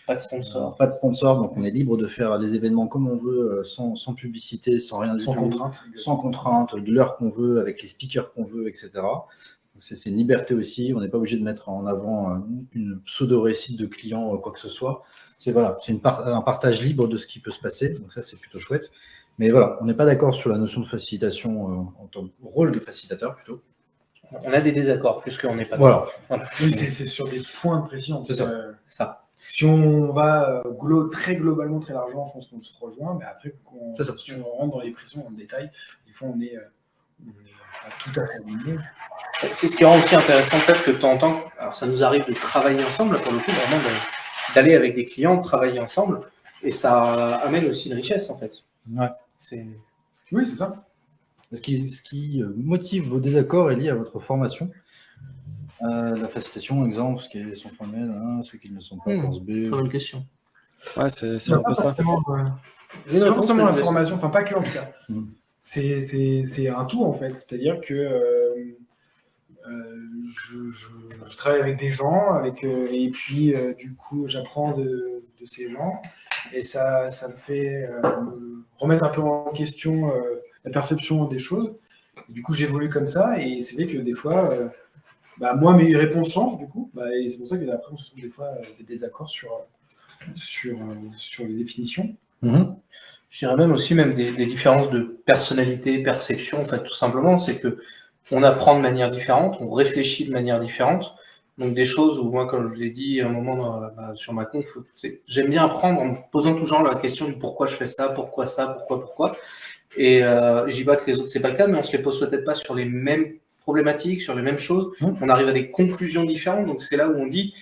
Pas de sponsor. Pas de sponsor, donc on est libre de faire les événements comme on veut, sans publicité, sans rien du tout. Sans contrainte, de l'heure qu'on veut, avec les speakers qu'on veut, etc. Donc c'est une liberté aussi, on n'est pas obligé de mettre en avant une pseudo-réussite de client, quoi que ce soit. C'est un partage libre de ce qui peut se passer, donc ça c'est plutôt chouette. Mais voilà, on n'est pas d'accord sur la notion de facilitation en tant que rôle de facilitateur plutôt. On a des désaccords plus qu'on n'est pas d'accord. Voilà. Oui, c'est sur des points de précision. C'est ça. Si on va très globalement, très largement, je pense qu'on se rejoint, mais après, si on rentre dans les pressions, dans le détail, des fois, on est pas tout à fait aligné. C'est ce qui rend aussi intéressant, le fait que de temps en temps, alors ça nous arrive de travailler ensemble, pour le coup, vraiment d'aller avec des clients, de travailler ensemble, et ça amène aussi une richesse, en fait. Ouais. Oui, c'est ça. Ce qui motive vos désaccords est lié à votre formation. La facilitation, exemple, ceux qui sont formels, ceux qui ne sont pas, course B. Très bonne question. Ouais, c'est un peu ça. J'ai une Pas réponse forcément que la je vais- formation, enfin pas que en tout cas. Mm. C'est un tout en fait. C'est-à-dire que je travaille avec des gens, et puis du coup j'apprends de ces gens, et ça me fait me remettre un peu en question la perception des choses. Et du coup j'évolue comme ça, et c'est vrai que des fois, moi mes réponses changent du coup, et c'est pour ça que après on se trouve des fois des désaccords sur les définitions. Mhm. Je dirais même aussi des différences de personnalité, perception, en fait, tout simplement, c'est que on apprend de manière différente, on réfléchit de manière différente. Donc des choses où moi, comme je l'ai dit à un moment sur ma conf, j'aime bien apprendre en me posant toujours la question du pourquoi je fais ça, pourquoi. Et je dis pas que les autres c'est pas le cas, mais on se les pose peut-être pas sur les mêmes problématiques, sur les mêmes choses. On arrive à des conclusions différentes. Donc c'est là où on dit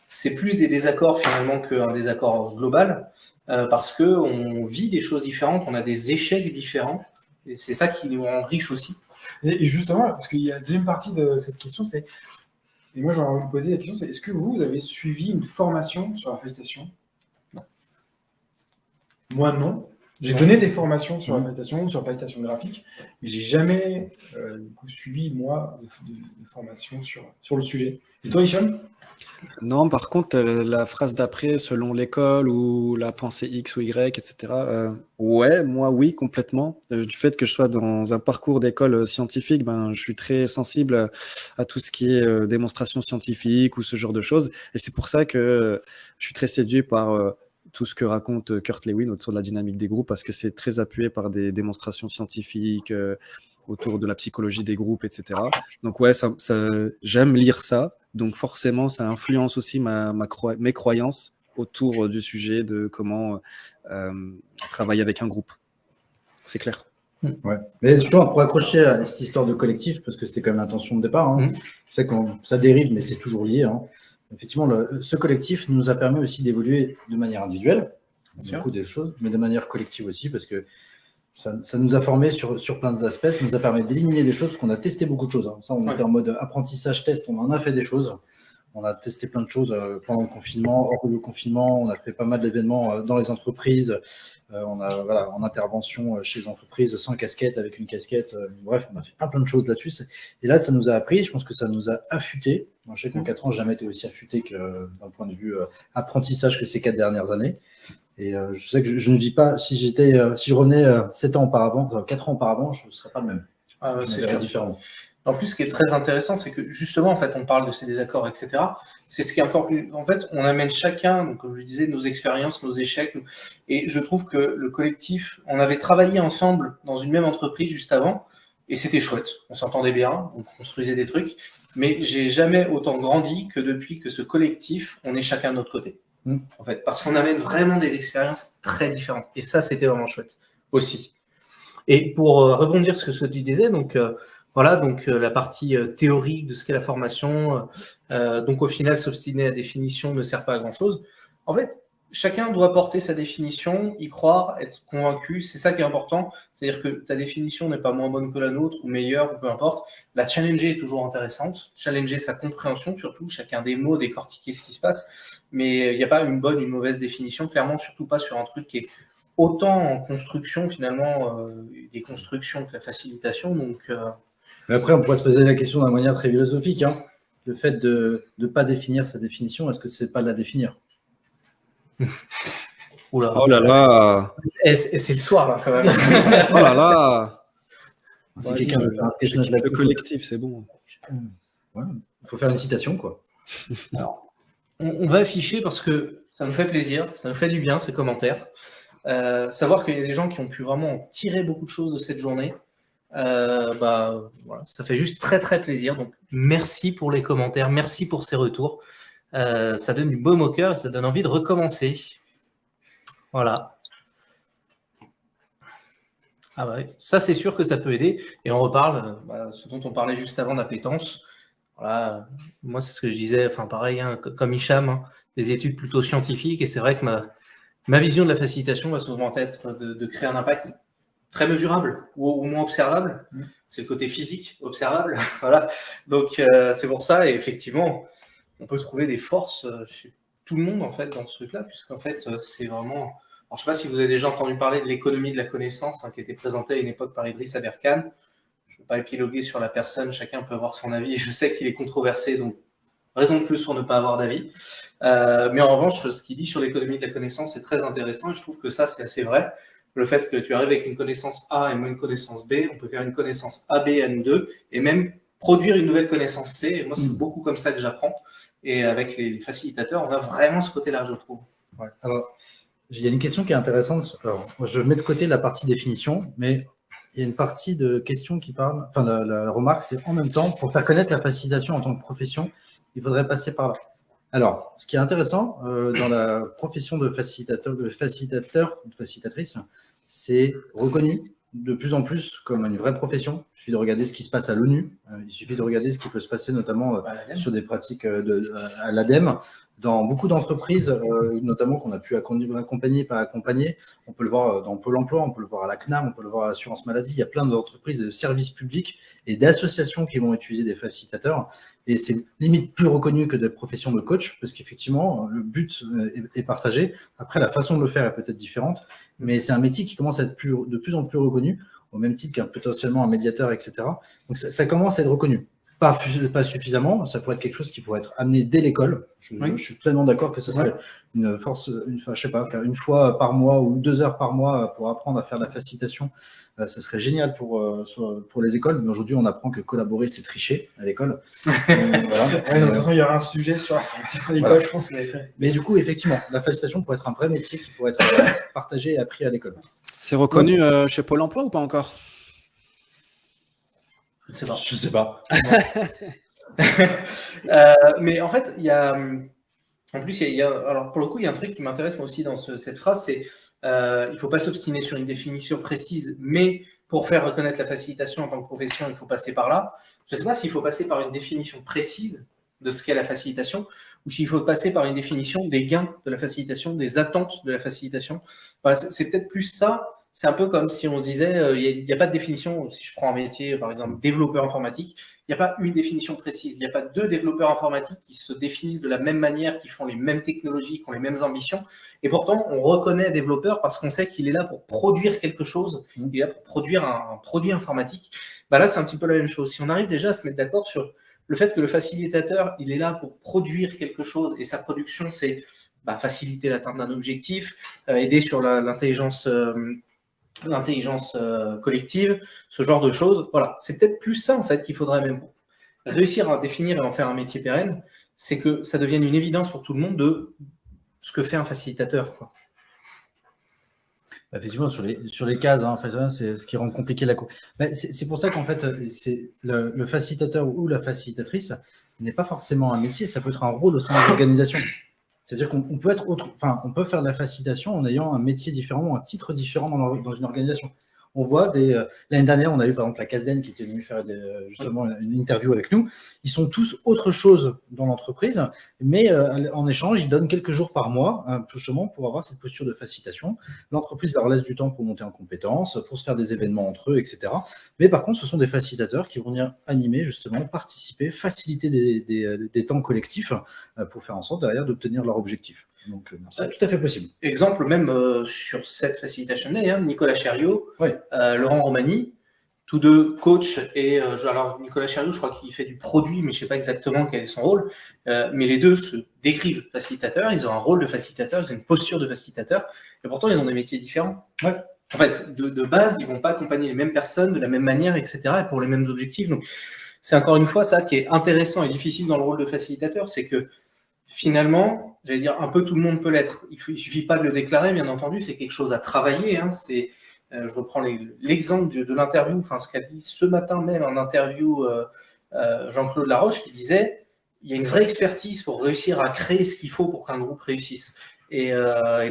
c'est plus des désaccords finalement qu'un désaccord global, parce que on vit des choses différentes, on a des échecs différents, et c'est ça qui nous rend riches aussi. Et justement, parce qu'il y a la deuxième partie de cette question, et moi j'aurais envie de vous poser la question, c'est est-ce que vous avez suivi une formation sur la facilitation? Non. Moi non. J'ai donné des formations sur la facilitation graphique, mais j'ai jamais suivi moi de formation sur le sujet. Et toi, Hicham? Non, par contre, la phrase d'après, selon l'école ou la pensée X ou Y, etc. Ouais, moi, oui, complètement. Du fait que je sois dans un parcours d'école scientifique, je suis très sensible à tout ce qui est démonstration scientifique ou ce genre de choses. Et c'est pour ça que je suis très séduit par tout ce que raconte Kurt Lewin autour de la dynamique des groupes, parce que c'est très appuyé par des démonstrations scientifiques autour de la psychologie des groupes, etc. Donc ouais, j'aime lire ça. Donc forcément, ça influence aussi mes croyances autour du sujet de comment travailler avec un groupe. C'est clair. Ouais. Mais justement, pour accrocher à cette histoire de collectif, parce que c'était quand même l'intention de départ, je sais que ça dérive, mais c'est toujours lié. Effectivement, ce collectif nous a permis aussi d'évoluer de manière individuelle, beaucoup des choses, mais de manière collective aussi, parce que ça nous a formés sur plein d'aspects, ça nous a permis d'éliminer des choses, qu'on a testé beaucoup de choses. Ça, on était en mode apprentissage test, on en a fait des choses. On a testé plein de choses pendant le confinement, hors le confinement. On a fait pas mal d'événements dans les entreprises. En intervention chez les entreprises, sans casquette, avec une casquette. Bref, on a fait plein de choses là-dessus. Et là, ça nous a appris. Je pense que ça nous a affûté. Moi, je sais qu'en 4 ans, j'ai jamais été aussi affûté que d'un point de vue apprentissage que ces 4 dernières années. Et je sais que je ne vis pas. Si je revenais 7 ans auparavant, 4 ans auparavant, je ne serais pas le même. C'est sûr. Différent. En plus, ce qui est très intéressant, c'est que justement, en fait, on parle de ces désaccords, etc. C'est ce qui est encore plus. En fait, on amène chacun, donc, comme je disais, nos expériences, nos échecs. Et je trouve que le collectif, on avait travaillé ensemble dans une même entreprise juste avant, et c'était chouette. On s'entendait bien, on construisait des trucs. Mais j'ai jamais autant grandi que depuis que ce collectif, on est chacun de notre côté. En fait, parce qu'on amène vraiment des expériences très différentes. Et ça, c'était vraiment chouette aussi. Et pour rebondir sur ce que tu disais, donc. Voilà, donc la partie théorique de ce qu'est la formation. Donc au final, s'obstiner à la définition ne sert pas à grand-chose. En fait, chacun doit porter sa définition, y croire, être convaincu. C'est ça qui est important. C'est-à-dire que ta définition n'est pas moins bonne que la nôtre ou meilleure, ou peu importe. La challenger est toujours intéressante. Challenger sa compréhension, surtout, chacun des mots, décortiquer ce qui se passe. Mais il n'y a pas une bonne ou une mauvaise définition. Clairement, surtout pas sur un truc qui est autant en construction, finalement, des constructions que la facilitation. Donc... Mais après, on pourrait se poser la question d'une manière très philosophique. Le fait de ne pas définir sa définition, est-ce que c'est pas de la définir? Oula. Oh là là. Et c'est le soir, là, quand même. Oh là là. Si quelqu'un veut faire un sketch note Le collectif, c'est bon. Il faut faire une citation, quoi. Alors, on va afficher parce que ça nous fait plaisir, ça nous fait du bien, ces commentaires. Savoir qu'il y a des gens qui ont pu vraiment tirer beaucoup de choses de cette journée. Voilà, ça fait juste très très plaisir. Donc merci pour les commentaires, merci pour ces retours. Ça donne du baume au cœur, ça donne envie de recommencer. Voilà. Ah ouais, ça c'est sûr que ça peut aider. Et on reparle, ce dont on parlait juste avant d'appétence. Voilà, moi c'est ce que je disais, enfin pareil, hein, comme Hicham, hein, des études plutôt scientifiques. Et c'est vrai que ma vision de la facilitation va souvent être de créer un impact très mesurable ou au moins observable. C'est le côté physique, observable. Voilà. Donc c'est pour ça, et effectivement, on peut trouver des forces chez tout le monde en fait dans ce truc-là, puisqu'en fait c'est vraiment. Alors, je ne sais pas si vous avez déjà entendu parler de l'économie de la connaissance, hein, qui était présentée à une époque par Idriss Aberkan. Je ne vais pas épiloguer sur la personne, chacun peut avoir son avis. Je sais qu'il est controversé, donc raison de plus pour ne pas avoir d'avis. Mais en revanche, ce qu'il dit sur l'économie de la connaissance est très intéressant et je trouve que ça, c'est assez vrai. Le fait que tu arrives avec une connaissance A et moi une connaissance B, on peut faire une connaissance AB à nous deux et même produire une nouvelle connaissance C. Et moi, c'est beaucoup comme ça que j'apprends. Et avec les facilitateurs, on a vraiment ce côté-là, je trouve. Ouais. Alors, il y a une question qui est intéressante. Alors, je mets de côté la partie définition, mais il y a une partie de question qui parle, enfin, la remarque, c'est en même temps, pour faire connaître la facilitation en tant que profession, il faudrait passer par là. Alors, ce qui est intéressant dans la profession de facilitateur, de facilitatrice, c'est reconnu de plus en plus comme une vraie profession. Il suffit de regarder ce qui se passe à l'ONU, il suffit de regarder ce qui peut se passer notamment sur des pratiques à l'ADEME. Dans beaucoup d'entreprises, notamment qu'on a pu accompagner, pas accompagner, on peut le voir dans Pôle emploi, on peut le voir à la CNAM, on peut le voir à l'assurance maladie. Il y a plein d'entreprises, de services publics et d'associations qui vont utiliser des facilitateurs. Et c'est limite plus reconnu que des professions de coach, parce qu'effectivement, le but est partagé. Après, la façon de le faire est peut-être différente, mais c'est un métier qui commence à être de plus en plus reconnu, au même titre qu'un potentiellement un médiateur, etc. Donc ça commence à être reconnu. Pas suffisamment, ça pourrait être quelque chose qui pourrait être amené dès l'école. Je suis pleinement d'accord que ce serait une force, je sais pas, faire une fois par mois ou 2 heures par mois pour apprendre à faire de la facilitation. Ça serait génial pour les écoles, mais aujourd'hui on apprend que collaborer c'est tricher à l'école. Voilà. De toute façon, il y aura un sujet sur la formation à l'école, voilà. Je pense. Mais du coup, effectivement, la facilitation pourrait être un vrai métier qui pourrait être partagé et appris à l'école. C'est reconnu chez Pôle emploi ou pas encore? Je sais pas. Mais en fait, il y a. En plus, alors pour le coup, il y a un truc qui m'intéresse moi aussi dans cette phrase, c'est il ne faut pas s'obstiner sur une définition précise, mais pour faire reconnaître la facilitation en tant que profession, il faut passer par là. Je ne sais pas s'il faut passer par une définition précise de ce qu'est la facilitation, ou s'il faut passer par une définition des gains de la facilitation, des attentes de la facilitation. Voilà, c'est peut-être plus ça. C'est un peu comme si on disait, il n'y a pas de définition, si je prends un métier, par exemple, développeur informatique, il n'y a pas une définition précise, il n'y a pas 2 développeurs informatiques qui se définissent de la même manière, qui font les mêmes technologies, qui ont les mêmes ambitions, et pourtant, on reconnaît un développeur parce qu'on sait qu'il est là pour produire quelque chose, il est là pour produire un produit informatique. Bah là, c'est un petit peu la même chose. Si on arrive déjà à se mettre d'accord sur le fait que le facilitateur, il est là pour produire quelque chose, et sa production, c'est faciliter l'atteinte d'un objectif, aider sur l'intelligence collective, ce genre de choses. Voilà, c'est peut-être plus ça en fait qu'il faudrait même pour réussir à définir et en faire un métier pérenne, c'est que ça devienne une évidence pour tout le monde de ce que fait un facilitateur, quoi. Effectivement, sur les cases, en fait, c'est ce qui rend compliqué la cour. C'est pour ça qu'en fait, c'est le facilitateur ou la facilitatrice n'est pas forcément un métier, ça peut être un rôle au sein de l'organisation. C'est-à-dire qu'on peut on peut faire de la facilitation en ayant un métier différent ou un titre différent dans une organisation. On voit l'année dernière, on a eu par exemple la CASDEN qui était venue faire justement une interview avec nous. Ils sont tous autre chose dans l'entreprise, mais en échange, ils donnent quelques jours par mois, justement, pour avoir cette posture de facilitation. L'entreprise leur laisse du temps pour monter en compétences, pour se faire des événements entre eux, etc. Mais par contre, ce sont des facilitateurs qui vont venir animer, justement, participer, faciliter des temps collectifs pour faire en sorte derrière d'obtenir leur objectif. Donc, c'est tout à fait possible. Exemple, même sur cette Facilitation Day, Nicolas Chériot, Laurent Romani, tous deux coachs, et alors Nicolas Chériot, je crois qu'il fait du produit, mais je ne sais pas exactement quel est son rôle, mais les deux se décrivent facilitateurs, ils ont un rôle de facilitateur, ils ont une posture de facilitateur, et pourtant ils ont des métiers différents. Ouais. En fait, de base, ils ne vont pas accompagner les mêmes personnes de la même manière, etc., et pour les mêmes objectifs. Donc, c'est encore une fois ça qui est intéressant et difficile dans le rôle de facilitateur, c'est que finalement, j'allais dire, un peu tout le monde peut l'être. Il ne suffit pas de le déclarer, bien entendu, c'est quelque chose à travailler. Je reprends l'exemple de l'interview, ce qu'a dit ce matin même en interview Jean-Claude Laroche, qui disait il y a une vraie expertise pour réussir à créer ce qu'il faut pour qu'un groupe réussisse. Et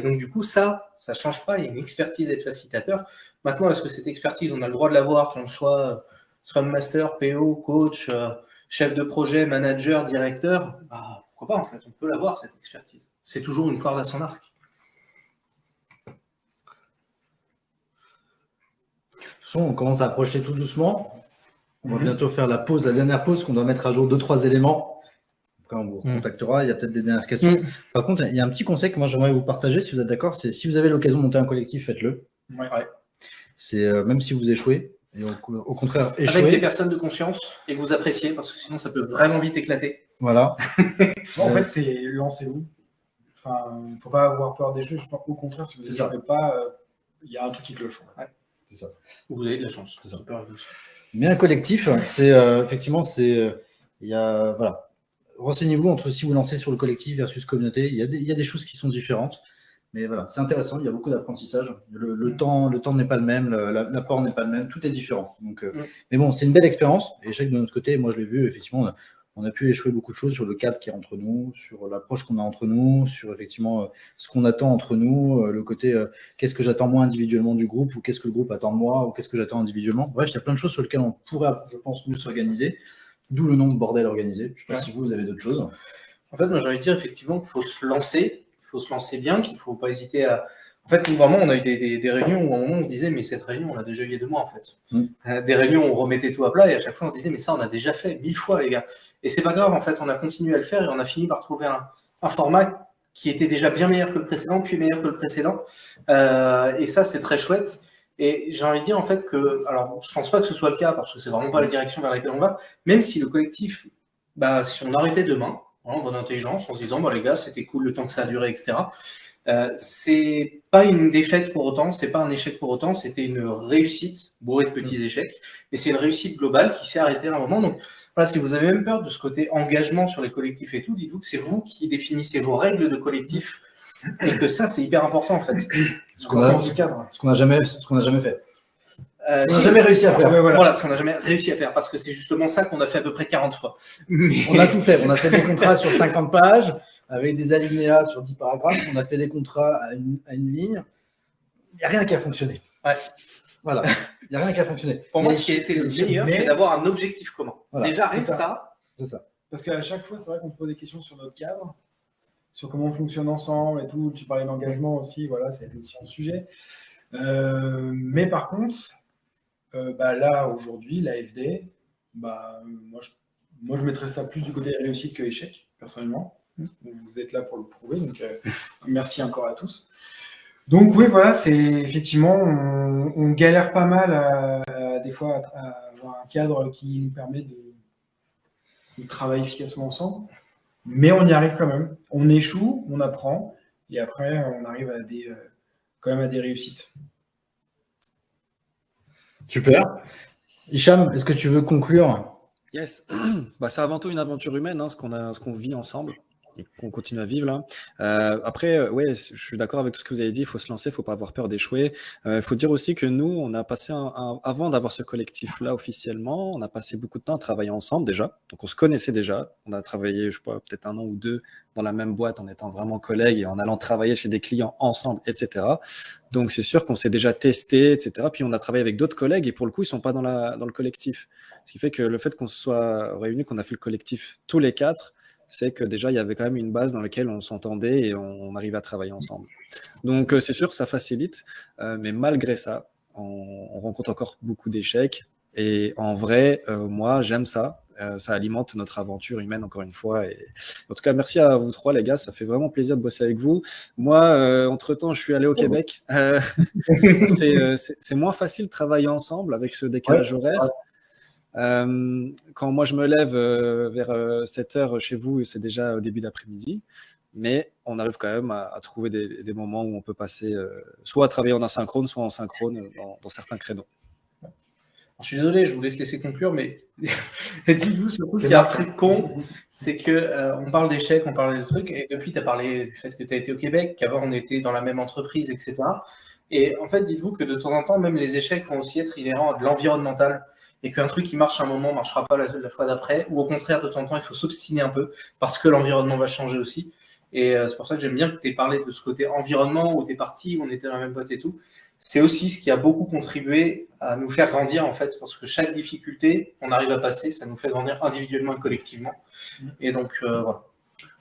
donc, du coup, ça change pas. Il y a une expertise d'être facilitateur. Maintenant, est-ce que cette expertise, on a le droit de l'avoir, qu'on soit Scrum Master, PO, coach, chef de projet, manager, directeur? Bah, pourquoi pas, en fait, on peut l'avoir, cette expertise. C'est toujours une corde à son arc. De toute façon, on commence à approcher tout doucement. On va bientôt faire la dernière pause, qu'on doit mettre à jour 2-3 éléments. Après, on vous recontactera. Il y a peut-être des dernières questions. Par contre, il y a un petit conseil que moi j'aimerais vous partager, si vous êtes d'accord, c'est si vous avez l'occasion de monter un collectif, faites-le. Ouais. C'est même si vous échouez, et au contraire, échouer. Avec des personnes de confiance et que vous appréciez, parce que sinon ça peut vraiment vite éclater. Voilà. En fait, c'est lancez-vous. Enfin, il ne faut pas avoir peur des jeux. Je pense au contraire, si vous ne savez pas, il y a un truc qui cloche. Ouais. C'est ça. Vous avez de la chance. C'est ça. Mais un collectif, c'est effectivement, voilà. Renseignez-vous entre si vous lancez sur le collectif versus communauté. Il y a des choses qui sont différentes. Mais voilà, c'est intéressant, il y a beaucoup d'apprentissage. Le temps n'est pas le même, l'apport n'est pas le même, tout est différent. Donc, mais bon, c'est une belle expérience. Et je sais que de notre côté, moi je l'ai vu, effectivement, on a pu échouer beaucoup de choses sur le cadre qui est entre nous, sur l'approche qu'on a entre nous, sur effectivement ce qu'on attend entre nous, le côté qu'est-ce que j'attends moi individuellement du groupe, ou qu'est-ce que le groupe attend de moi, ou qu'est-ce que j'attends individuellement. Bref, il y a plein de choses sur lesquelles on pourrait, je pense, mieux s'organiser. D'où le nom de bordel organisé. Je ne sais pas si vous avez d'autres choses. En fait, moi j'ai envie de dire effectivement qu'il faut se lancer. Il faut se lancer bien, qu'il ne faut pas hésiter à... En fait, nous, vraiment, on a eu des réunions où à un moment, on se disait, mais cette réunion, on l'a déjà eu il y a 2 mois, en fait. Des réunions où on remettait tout à plat et à chaque fois, on se disait, mais ça, on a déjà fait 1000 fois, les gars. Et c'est pas grave, en fait, on a continué à le faire et on a fini par trouver un format qui était déjà bien meilleur que le précédent, puis meilleur que le précédent. Et ça, c'est très chouette. Et j'ai envie de dire, en fait, que... Alors, je pense pas que ce soit le cas, parce que c'est vraiment pas la direction vers laquelle on va, même si le collectif, si on arrêtait demain, en bonne intelligence, en se disant, les gars, c'était cool le temps que ça a duré, etc. C'est pas une défaite pour autant, c'est pas un échec pour autant, c'était une réussite bourrée de petits échecs, et c'est une réussite globale qui s'est arrêtée à un moment. Donc voilà, si vous avez même peur de ce côté engagement sur les collectifs et tout, dites-vous que c'est vous qui définissez vos règles de collectif, et que ça, c'est hyper important en fait. Ce qu'on n'a jamais fait. On n'a jamais réussi à faire. Voilà, ce qu'on n'a jamais réussi à faire, parce que c'est justement ça qu'on a fait à peu près 40 fois. Mais... On a tout fait. On a fait des contrats sur 50 pages, avec des alinéas sur 10 paragraphes. On a fait des contrats à une ligne. Il n'y a rien qui a fonctionné. Ouais. Voilà. Il n'y a rien qui a fonctionné. Pour moi, ce qui a été le meilleur, c'est d'avoir un objectif commun. Voilà. Déjà, rien que ça. C'est ça. Parce qu'à chaque fois, c'est vrai qu'on se pose des questions sur notre cadre, sur comment on fonctionne ensemble et tout. Tu parlais d'engagement aussi. Voilà, ça a été aussi un sujet. Mais par contre... là, aujourd'hui, l'AFD, moi, je mettrais ça plus du côté réussite que échec, personnellement. Vous êtes là pour le prouver, donc merci encore à tous. Donc oui, voilà, c'est effectivement, on galère pas mal des fois à avoir un cadre qui nous permet de travailler efficacement ensemble, mais on y arrive quand même. On échoue, on apprend, et après, on arrive quand même à des réussites. Super. Hicham, est-ce que tu veux conclure? Yes. C'est avant tout une aventure humaine, ce qu'on vit ensemble et qu'on continue à vivre là. Après, je suis d'accord avec tout ce que vous avez dit. Il faut se lancer, il ne faut pas avoir peur d'échouer. Il faut dire aussi que nous, on a passé avant d'avoir ce collectif-là officiellement, on a passé beaucoup de temps à travailler ensemble déjà. Donc on se connaissait déjà. On a travaillé, je sais pas, peut-être 1 an ou 2 dans la même boîte en étant vraiment collègues et en allant travailler chez des clients ensemble, etc. Donc c'est sûr qu'on s'est déjà testé, etc. Puis on a travaillé avec d'autres collègues et pour le coup, ils sont pas dans le collectif. Ce qui fait que le fait qu'on se soit réunis, qu'on a fait le collectif tous les 4, c'est que déjà, il y avait quand même une base dans laquelle on s'entendait et on arrivait à travailler ensemble. Donc, c'est sûr que ça facilite, mais malgré ça, on rencontre encore beaucoup d'échecs. Et en vrai, moi, j'aime ça. Ça alimente notre aventure humaine, encore une fois. Et... En tout cas, merci à vous 3, les gars. Ça fait vraiment plaisir de bosser avec vous. Moi, entre-temps, je suis allé au Québec. C'est moins facile de travailler ensemble avec ce décalage horaire. Quand moi je me lève vers 7h chez vous, c'est déjà au début d'après-midi, mais on arrive quand même à trouver des moments où on peut passer soit à travailler en asynchrone, soit en synchrone dans certains créneaux. Je suis désolé, je voulais te laisser conclure, mais dites-vous surtout qu'il y a un truc con, c'est que on parle d'échecs, on parle de trucs, et depuis tu as parlé du fait que tu as été au Québec, qu'avant on était dans la même entreprise, etc. Et en fait, dites-vous que de temps en temps, même les échecs vont aussi être inhérents à de l'environnemental. et qu'un truc qui marche un moment marchera pas la fois d'après, ou au contraire, de temps en temps, il faut s'obstiner un peu parce que l'environnement va changer aussi. Et c'est pour ça que j'aime bien que tu aies parlé de ce côté environnement où tu es parti, où on était dans la même boîte et tout. C'est aussi ce qui a beaucoup contribué à nous faire grandir, en fait, parce que chaque difficulté qu'on arrive à passer, ça nous fait grandir individuellement et collectivement. Et donc, voilà.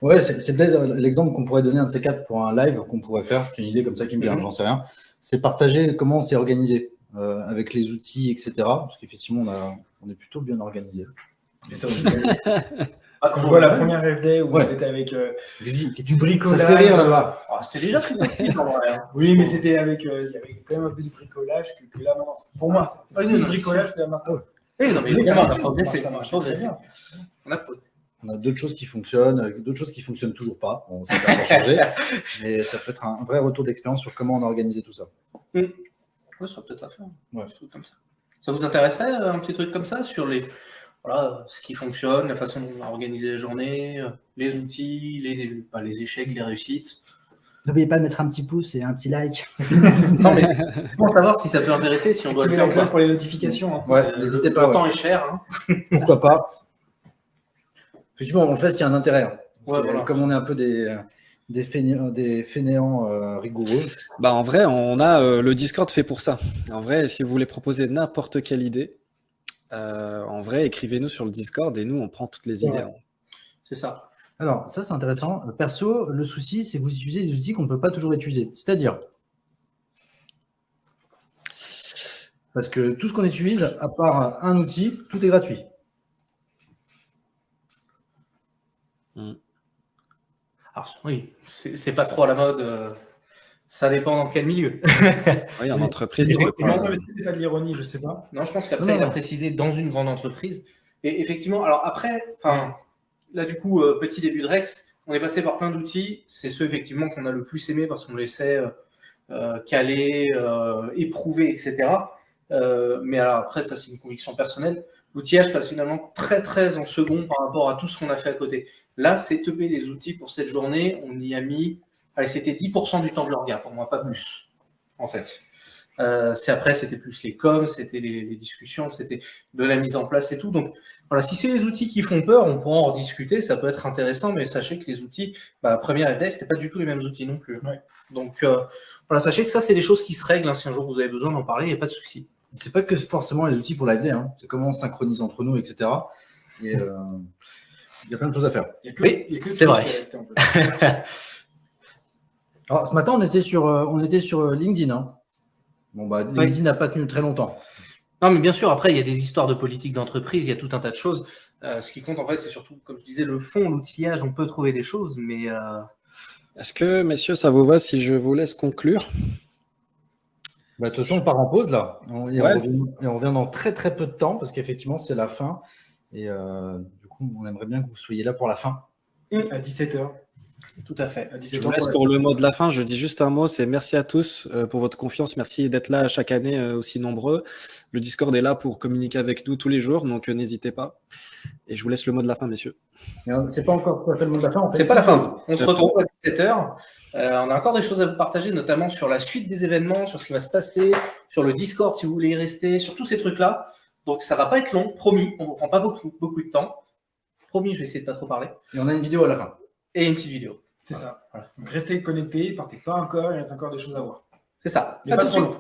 Ouais, c'est peut-être l'exemple qu'on pourrait donner un de ces quatre pour un live qu'on pourrait faire. C'est une idée comme ça qui me vient, j'en sais rien. C'est partager comment on s'est organisé avec les outils, etc. Parce qu'effectivement, on est plutôt bien organisé. Mais ça aussi, quand je vois la première FD où on était avec du bricolage. Ça fait rire là-bas. Oh, c'était déjà très petit en vrai. Oui, mais c'était avec, il y avait quand même un peu de bricolage que là maintenant. Pour moi, c'est pas du bricolage que là maintenant. Oui, non, mais vraiment, on a progressé. Ça marche très bien. On a progressé. On a d'autres choses qui fonctionnent, d'autres choses qui fonctionnent toujours pas. Bon, ça va changer, mais ça peut être un vrai retour d'expérience sur comment on a organisé tout ça. Oui, ça serait peut-être à faire. Ouais. Comme ça. Ça vous intéresserait un petit truc comme ça sur ce qui fonctionne, la façon dont on a organisé la journée, les outils, les échecs, les réussites? N'oubliez pas de mettre un petit pouce et un petit like. Non, mais pour savoir si ça peut intéresser, si on doit le faire ou pas. Pour les notifications. Hein. Ouais, n'hésitez pas. Le temps est cher. Hein. Pourquoi pas. Effectivement, on le fait s'il y a un intérêt. Hein. Ouais, voilà. Comme on est un peu des fainéants rigoureux. Bah, en vrai, on a le Discord fait pour ça. En vrai, si vous voulez proposer n'importe quelle idée, en vrai, écrivez-nous sur le Discord et nous, on prend toutes les idées. Hein. C'est ça. Alors, ça, c'est intéressant. Perso, le souci, c'est que vous utilisez des outils qu'on ne peut pas toujours utiliser. C'est-à-dire, parce que tout ce qu'on utilise, à part un outil, tout est gratuit. Alors, oui, c'est pas trop à la mode. Ça dépend dans quel milieu. Oui, en entreprise, c'est pas de l'ironie, je sais pas. Non, je pense qu'après, il a précisé dans une grande entreprise. Et effectivement, alors après, là, du coup, petit début de Rex, on est passé par plein d'outils. C'est ceux, effectivement, qu'on a le plus aimé parce qu'on les sait caler, éprouver, etc. Mais alors après, ça, c'est une conviction personnelle. L'outillage passe finalement très, très en second par rapport à tout ce qu'on a fait à côté. Là, c'est teper les outils pour cette journée. On y a mis... Allez, c'était 10% du temps de l'orga, pour moi, pas plus, en fait. C'était plus les coms, c'était les discussions, c'était de la mise en place et tout. Donc, voilà, si c'est les outils qui font peur, on pourra en rediscuter, ça peut être intéressant, mais sachez que les outils, première FD, c'était pas du tout les mêmes outils non plus. Ouais. Donc, voilà, sachez que ça, c'est des choses qui se règlent. Hein, si un jour vous avez besoin d'en parler, il n'y a pas de souci. C'est pas que forcément les outils pour l'AFD, hein. C'est comment on synchronise entre nous, etc. Et il y a plein de choses à faire. Oui, c'est vrai. Alors, ce matin, on était sur LinkedIn. Hein. Bon, LinkedIn n'a pas tenu très longtemps. Non, mais bien sûr, après, il y a des histoires de politique d'entreprise, il y a tout un tas de choses. Ce qui compte, en fait, c'est surtout, comme je disais, le fond, l'outillage, on peut trouver des choses, mais... Est-ce que, messieurs, ça vous va si je vous laisse conclure? De toute façon, on part en pause, là. On revient dans très, très peu de temps, parce qu'effectivement, c'est la fin. Et du coup, on aimerait bien que vous soyez là pour la fin. À 17h. Tout à fait. Je vous laisse pour le mot de la fin. Je dis juste un mot, c'est merci à tous pour votre confiance. Merci d'être là chaque année aussi nombreux. Le Discord est là pour communiquer avec nous tous les jours, donc n'hésitez pas. Et je vous laisse le mot de la fin, messieurs. C'est pas encore le mot de la fin. C'est pas la fin. On se retrouve à 17h. On a encore des choses à vous partager, notamment sur la suite des événements, sur ce qui va se passer, sur le Discord si vous voulez y rester, sur tous ces trucs-là. Donc ça va pas être long, promis. On ne vous prend pas beaucoup de temps. Promis, je vais essayer de pas trop parler. Et on a une vidéo à la fin. Et une petite vidéo. C'est ça. Voilà. Donc restez connectés, partez pas encore, il reste encore des choses à voir. C'est ça. Mais pas trop long.